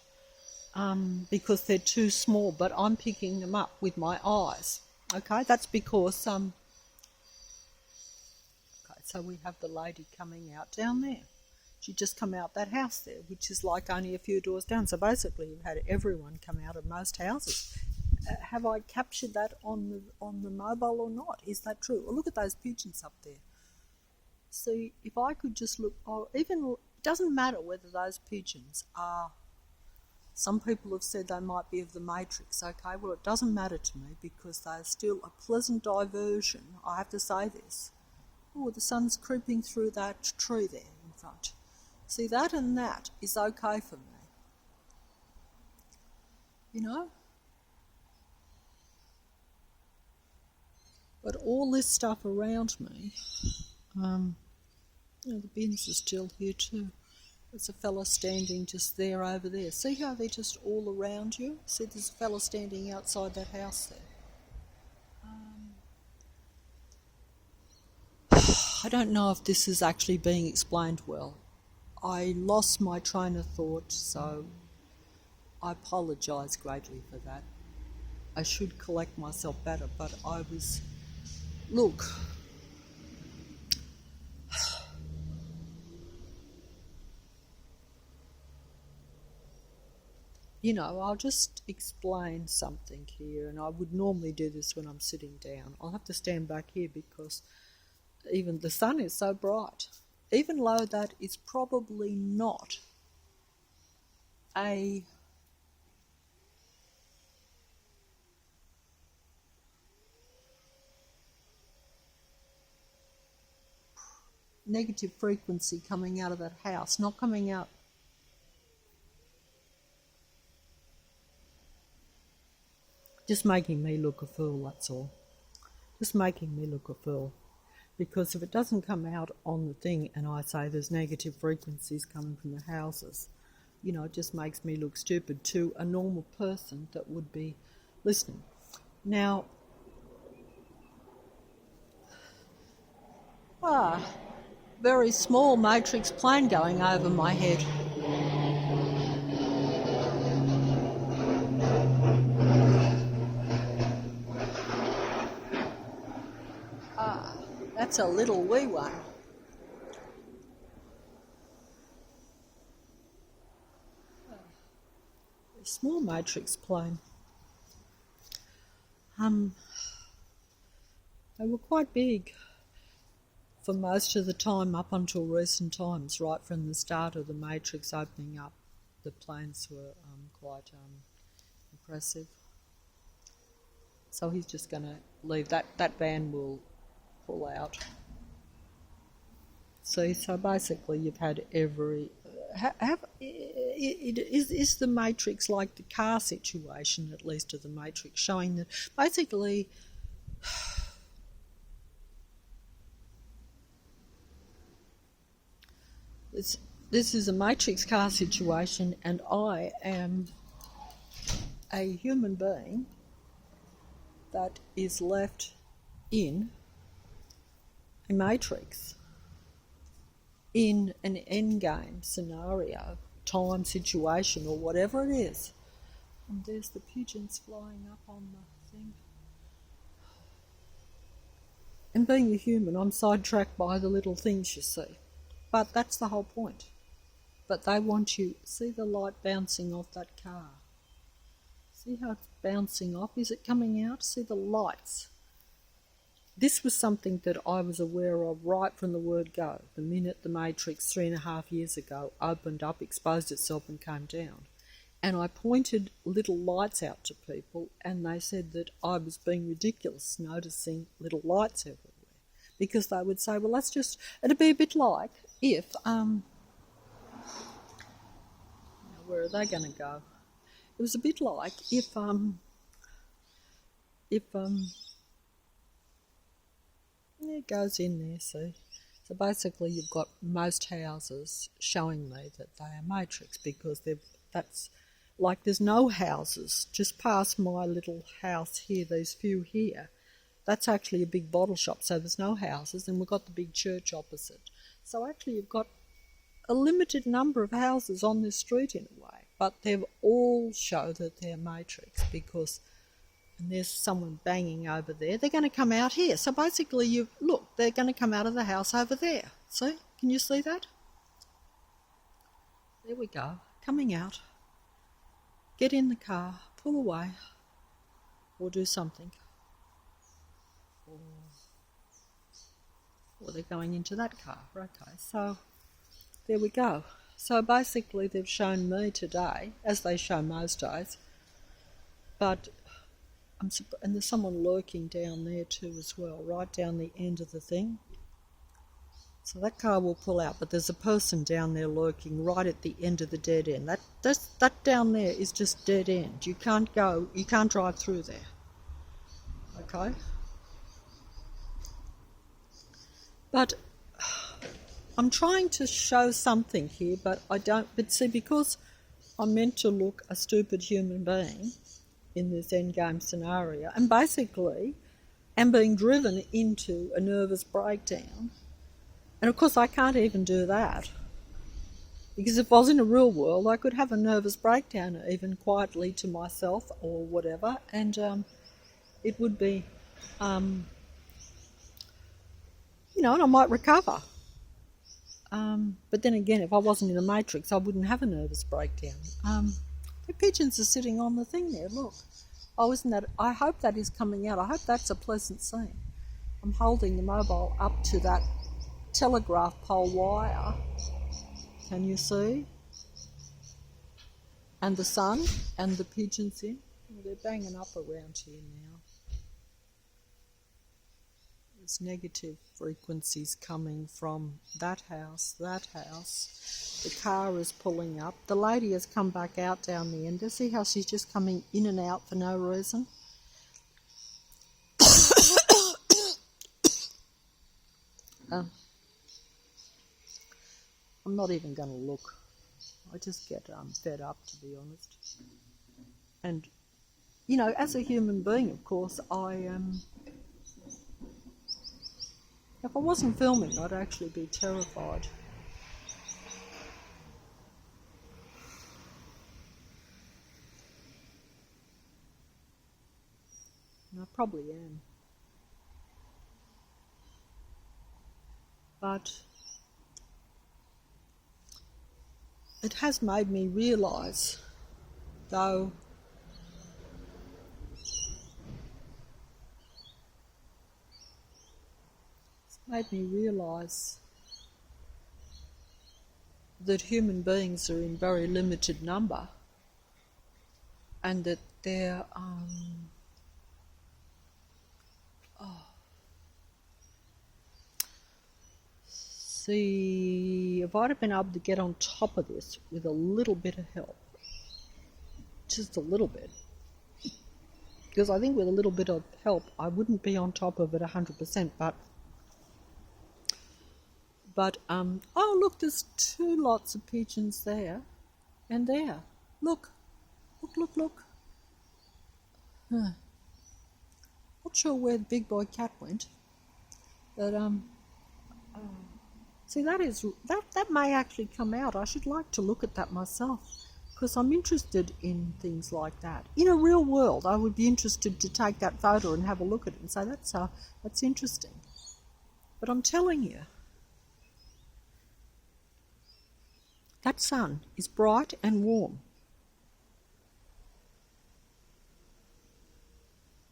because they're too small, but I'm picking them up with my eyes. Okay, that's because, okay, so we have the lady coming out down there. She just come out that house there, which is like only a few doors down. So basically you've had everyone come out of most houses. Have I captured that on the mobile or not? Is that true? Well, look at those pigeons up there. See, if I could just look, or even, it doesn't matter whether those pigeons are, some people have said they might be of the matrix, okay? Well, it doesn't matter to me because they're still a pleasant diversion. I have to say this. Oh, the sun's creeping through that tree there in front. See, that and that is okay for me. You know? But all this stuff around me, the bins are still here too. There's a fella standing just there over there. See how they're just all around you? See, there's a fella standing outside that house there. I don't know if this is actually being explained well. I lost my train of thought, so I apologise greatly for that. I should collect myself better, but I was... Look... I'll just explain something here, and I would normally do this when I'm sitting down. I'll have to stand back here because even the sun is so bright. Even though that is probably not a negative frequency coming out of that house, not coming out. Just making me look a fool, that's all. Just making me look a fool. Because if it doesn't come out on the thing and I say there's negative frequencies coming from the houses, it just makes me look stupid to a normal person that would be listening. Now, very small matrix plane going over my head. That's a little wee one. A small matrix plane. They were quite big for most of the time up until recent times, right from the start of the matrix opening up. The planes were quite impressive. So he's just going to leave that van will pull out. See, so basically you've had every... Is the matrix like the car situation, at least of the matrix, showing that basically this is a matrix car situation, and I am a human being that is left in a matrix, in an endgame scenario, time situation, or whatever it is. And there's the pigeons flying up on the thing. And being a human, I'm sidetracked by the little things you see. But that's the whole point. But they want you... See the light bouncing off that car? See how it's bouncing off? Is it coming out? See the lights? This was something that I was aware of right from the word go. The minute the Matrix 3.5 years ago opened up, exposed itself and came down. And I pointed little lights out to people, and they said that I was being ridiculous noticing little lights everywhere. Because they would say, well, that's just... It'd be a bit like if... where are they going to go? It was a bit like if it goes in there, see. So basically you've got most houses showing me that they are matrix, because that's like there's no houses just past my little house here, these few here. That's actually a big bottle shop, so there's no houses, and we've got the big church opposite. So actually you've got a limited number of houses on this street in a way, but they all show that they're matrix, because... And there's someone banging over there. They're going to come out here. So basically, look, they're going to come out of the house over there. See? Can you see that? There we go. Coming out. Get in the car. Pull away. Or do something. Or they're going into that car. Okay, so there we go. So basically, they've shown me today, as they show most days, but... And there's someone lurking down there too as well, right down the end of the thing. So that car will pull out, but there's a person down there lurking right at the end of the dead end. That down there is just dead end. You can't drive through there. Okay? But I'm trying to show something here, but I don't. But see, because I'm meant to look a stupid human being in this endgame scenario, and basically am being driven into a nervous breakdown. And of course, I can't even do that. Because if I was in a real world, I could have a nervous breakdown, even quietly to myself or whatever, and it would be, and I might recover. But then again, if I wasn't in the Matrix, I wouldn't have a nervous breakdown. The pigeons are sitting on the thing there, look. Oh, isn't that? I hope that is coming out. I hope that's a pleasant scene. I'm holding the mobile up to that telegraph pole wire. Can you see? And the sun and the pigeons in. Oh, they're banging up around here now. There's negative frequencies coming from that house. The car is pulling up. The lady has come back out down the end. See how she's just coming in and out for no reason? I'm not even going to look. I just get fed up, to be honest. And, as a human being, of course, if I wasn't filming, I'd actually be terrified. And I probably am. But it has made me realise, though, made me realise that human beings are in very limited number, and that they're see, if I'd have been able to get on top of this with a little bit of help, just a little bit, because I think with a little bit of help I wouldn't be on top of it 100%, but oh look, there's 2 lots of pigeons there and there. Look. Not sure where the big boy cat went, but see, that may actually come out. I should like to look at that myself, because I'm interested in things like that. In a real world, I would be interested to take that photo and have a look at it and say, that's interesting. But I'm telling you, that sun is bright and warm.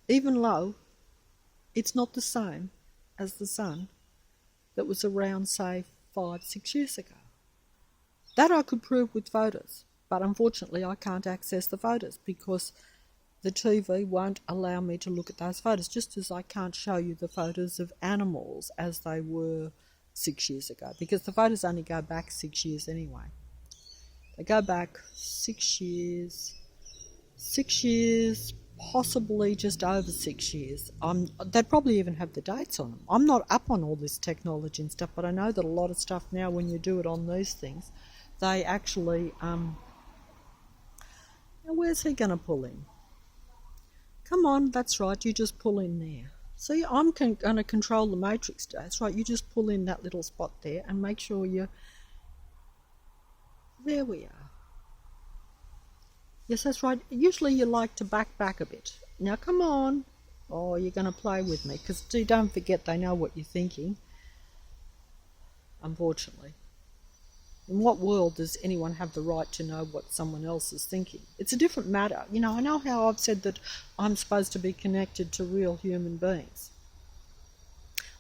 Even low, it's not the same as the sun that was around, say, 5-6 years ago. That I could prove with photos, but unfortunately I can't access the photos because the TV won't allow me to look at those photos, just as I can't show you the photos of animals as they were 6 years ago, because the photos only go back 6 years anyway. They go back 6 years, possibly just over 6 years. They'd probably even have the dates on them. I'm not up on all this technology and stuff, but I know that a lot of stuff now, when you do it on these things, they actually... now where's he going to pull in? Come on, that's right, you just pull in there. See, I'm going to control the matrix today. That's right, you just pull in that little spot there and make sure you... There we are. Yes, that's right. Usually you like to back a bit. Now come on. Oh, you're going to play with me, because don't forget, they know what you're thinking. Unfortunately. In what world does anyone have the right to know what someone else is thinking? It's a different matter. I know how I've said that I'm supposed to be connected to real human beings.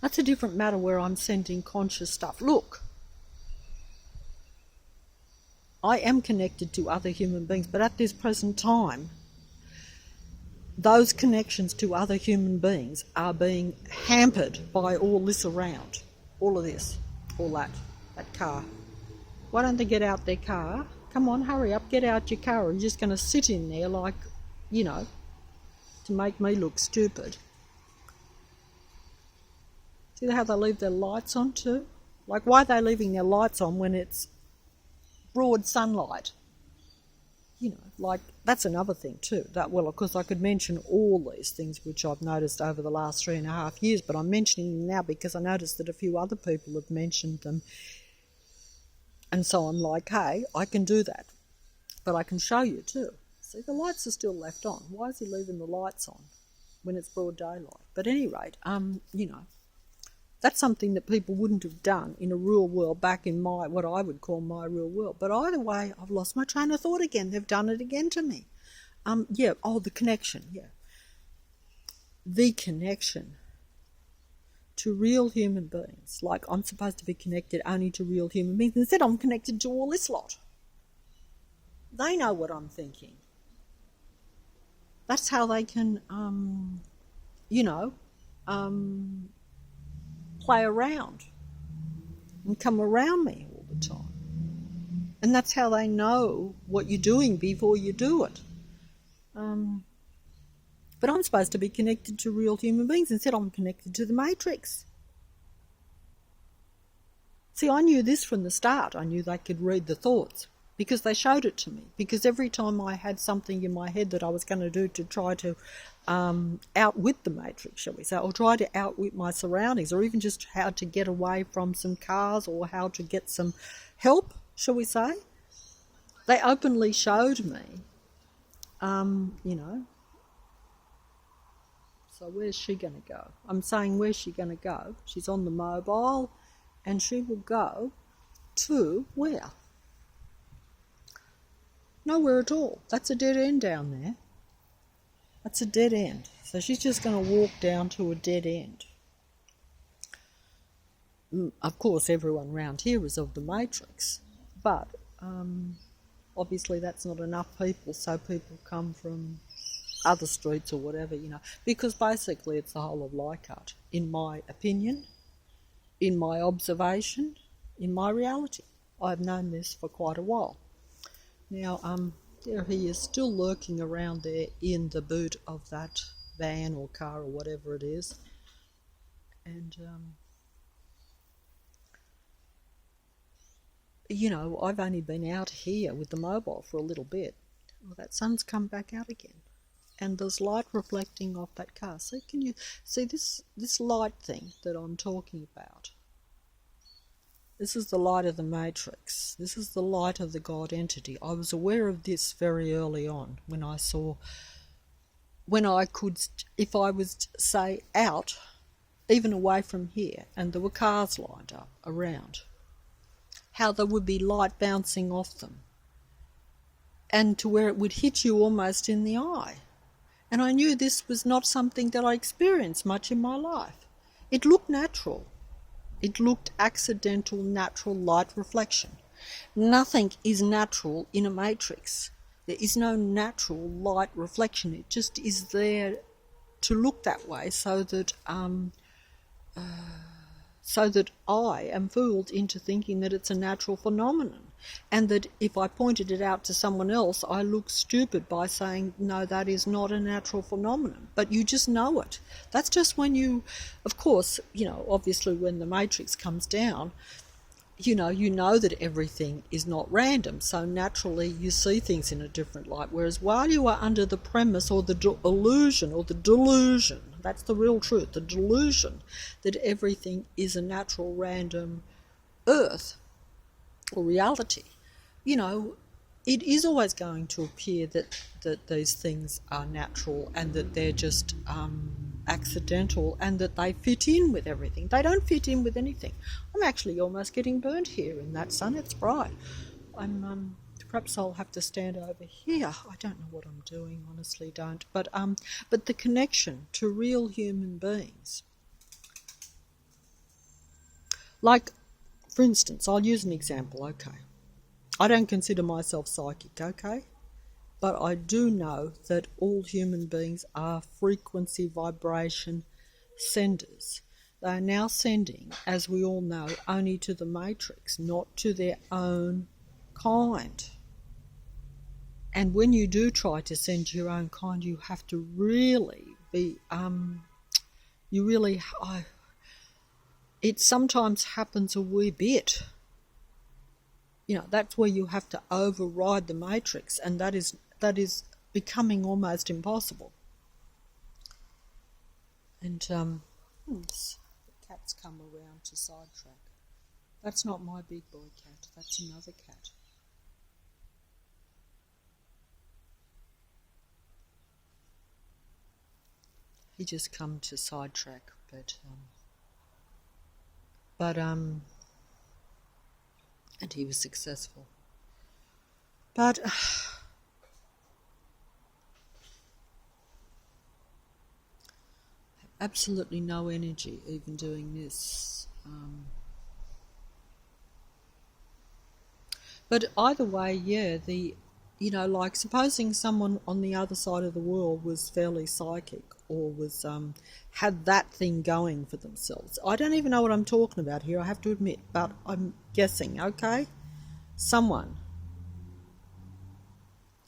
That's a different matter where I'm sending conscious stuff. Look. I am connected to other human beings, but at this present time, those connections to other human beings are being hampered by all this around. All of this, all that car. Why don't they get out their car? Come on, hurry up, get out your car. Or you're just going to sit in there like, to make me look stupid. See how they leave their lights on too? Like, why are they leaving their lights on when it's broad sunlight? You know, like, that's another thing too. Well, of course, I could mention all these things which I've noticed over the last 3.5 years, but I'm mentioning them now because I noticed that a few other people have mentioned them. And so I'm like, hey, I can do that. But I can show you too. See, the lights are still left on. Why is he leaving the lights on when it's broad daylight? But at any rate, you know, that's something that people wouldn't have done in a real world back in what I would call my real world. But either way, I've lost my train of thought again. They've done it again to me. The connection, The connection to real human beings. Like, I'm supposed to be connected only to real human beings. Instead, I'm connected to all this lot. They know what I'm thinking. That's how they can, play around and come around me all the time. And that's how they know what you're doing before you do it. But I'm supposed to be connected to real human beings. Instead, I'm connected to the Matrix. See, I knew this from the start. I knew they could read the thoughts because they showed it to me. Because every time I had something in my head that I was going to do to try to outwit the Matrix, shall we say, or try to outwit my surroundings, or even just how to get away from some cars or how to get some help, shall we say, they openly showed me, So where's she going to go? I'm saying, where's she going to go? She's on the mobile and she will go to where? Nowhere at all. That's a dead end down there. That's a dead end. So she's just going to walk down to a dead end. Of course, everyone round here is of the Matrix, but obviously that's not enough people, so people come from other streets or whatever, because basically it's the whole of Leichhardt, in my opinion, in my observation, in my reality. I've known this for quite a while. Now, there he is, still lurking around there in the boot of that van or car or whatever it is. And, I've only been out here with the mobile for a little bit. Well, that sun's come back out again. And there's light reflecting off that car. So can you see this light thing that I'm talking about? This is the light of the Matrix. This is the light of the God entity. I was aware of this very early on when I could, if I was, say, out, even away from here, and there were cars lined up around, how there would be light bouncing off them, and to where it would hit you almost in the eye. And I knew this was not something that I experienced much in my life. It looked natural. It looked accidental, natural light reflection. Nothing is natural in a matrix. There is no natural light reflection. It just is there to look that way so that I am fooled into thinking that it's a natural phenomenon, and that if I pointed it out to someone else, I look stupid by saying, no, that is not a natural phenomenon. But you just know it. That's just when you, of course, obviously when the matrix comes down, you know that everything is not random. So naturally you see things in a different light. Whereas while you are under the premise or the illusion or the delusion, that's the real truth, the delusion that everything is a natural random earth or reality, it is always going to appear that these things are natural and that they're just accidental and that they fit in with everything. They don't fit in with anything. I'm actually almost getting burnt here in that sun. It's bright. Perhaps I'll have to stand over here. I don't know what I'm doing, honestly don't. But the connection to real human beings. Like, for instance, I'll use an example, okay. I don't consider myself psychic, okay? But I do know that all human beings are frequency vibration senders. They are now sending, as we all know, only to the matrix, not to their own kind. And when you do try to send your own kind, you have to really be, it sometimes happens a wee bit. That's where you have to override the matrix, and that is becoming almost impossible. And the cat's come around to sidetrack. That's not my big boy cat, that's another cat. He just come to sidetrack, and he was successful. But absolutely no energy even doing this. But either way, yeah, like supposing someone on the other side of the world was fairly psychic or was had that thing going for themselves. I don't even know what I'm talking about here, I have to admit, but I'm guessing, okay? Someone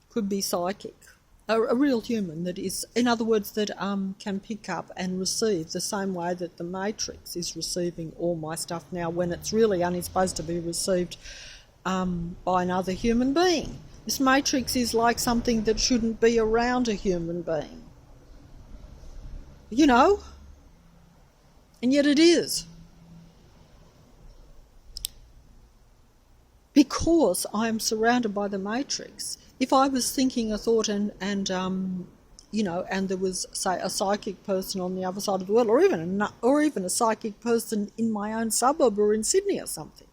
could be psychic, a real human that is, in other words, that can pick up and receive the same way that the Matrix is receiving all my stuff now, when it's really only supposed to be received by another human being. This Matrix is like something that shouldn't be around a human being. And yet it is. Because I am surrounded by the Matrix. If I was thinking a thought and there was, say, a psychic person on the other side of the world, or even a psychic person in my own suburb or in Sydney or something,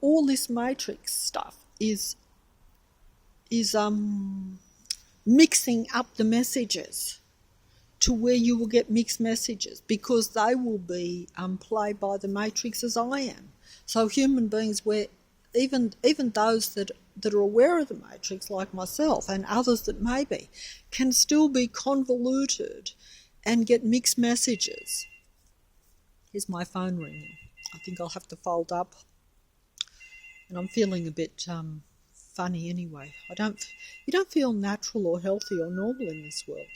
all this Matrix stuff is mixing up the messages to where you will get mixed messages, because they will be played by the Matrix as I am. So human beings, where even those that are aware of the Matrix, like myself, and others that may be, can still be convoluted and get mixed messages. Here's my phone ringing. I think I'll have to fold up. And I'm feeling a bit funny anyway. You don't feel natural or healthy or normal in this world,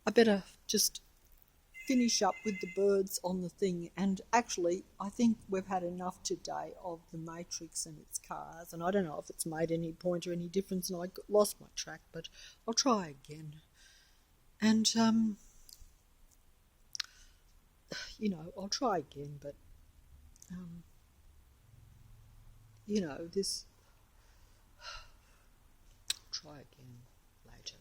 I better just finish up with the birds on the thing. And actually, I think we've had enough today of the Matrix and its cars. And I don't know if it's made any point or any difference, and I lost my track, but I'll try again. And, I'll try again, but, this... I'll try again later.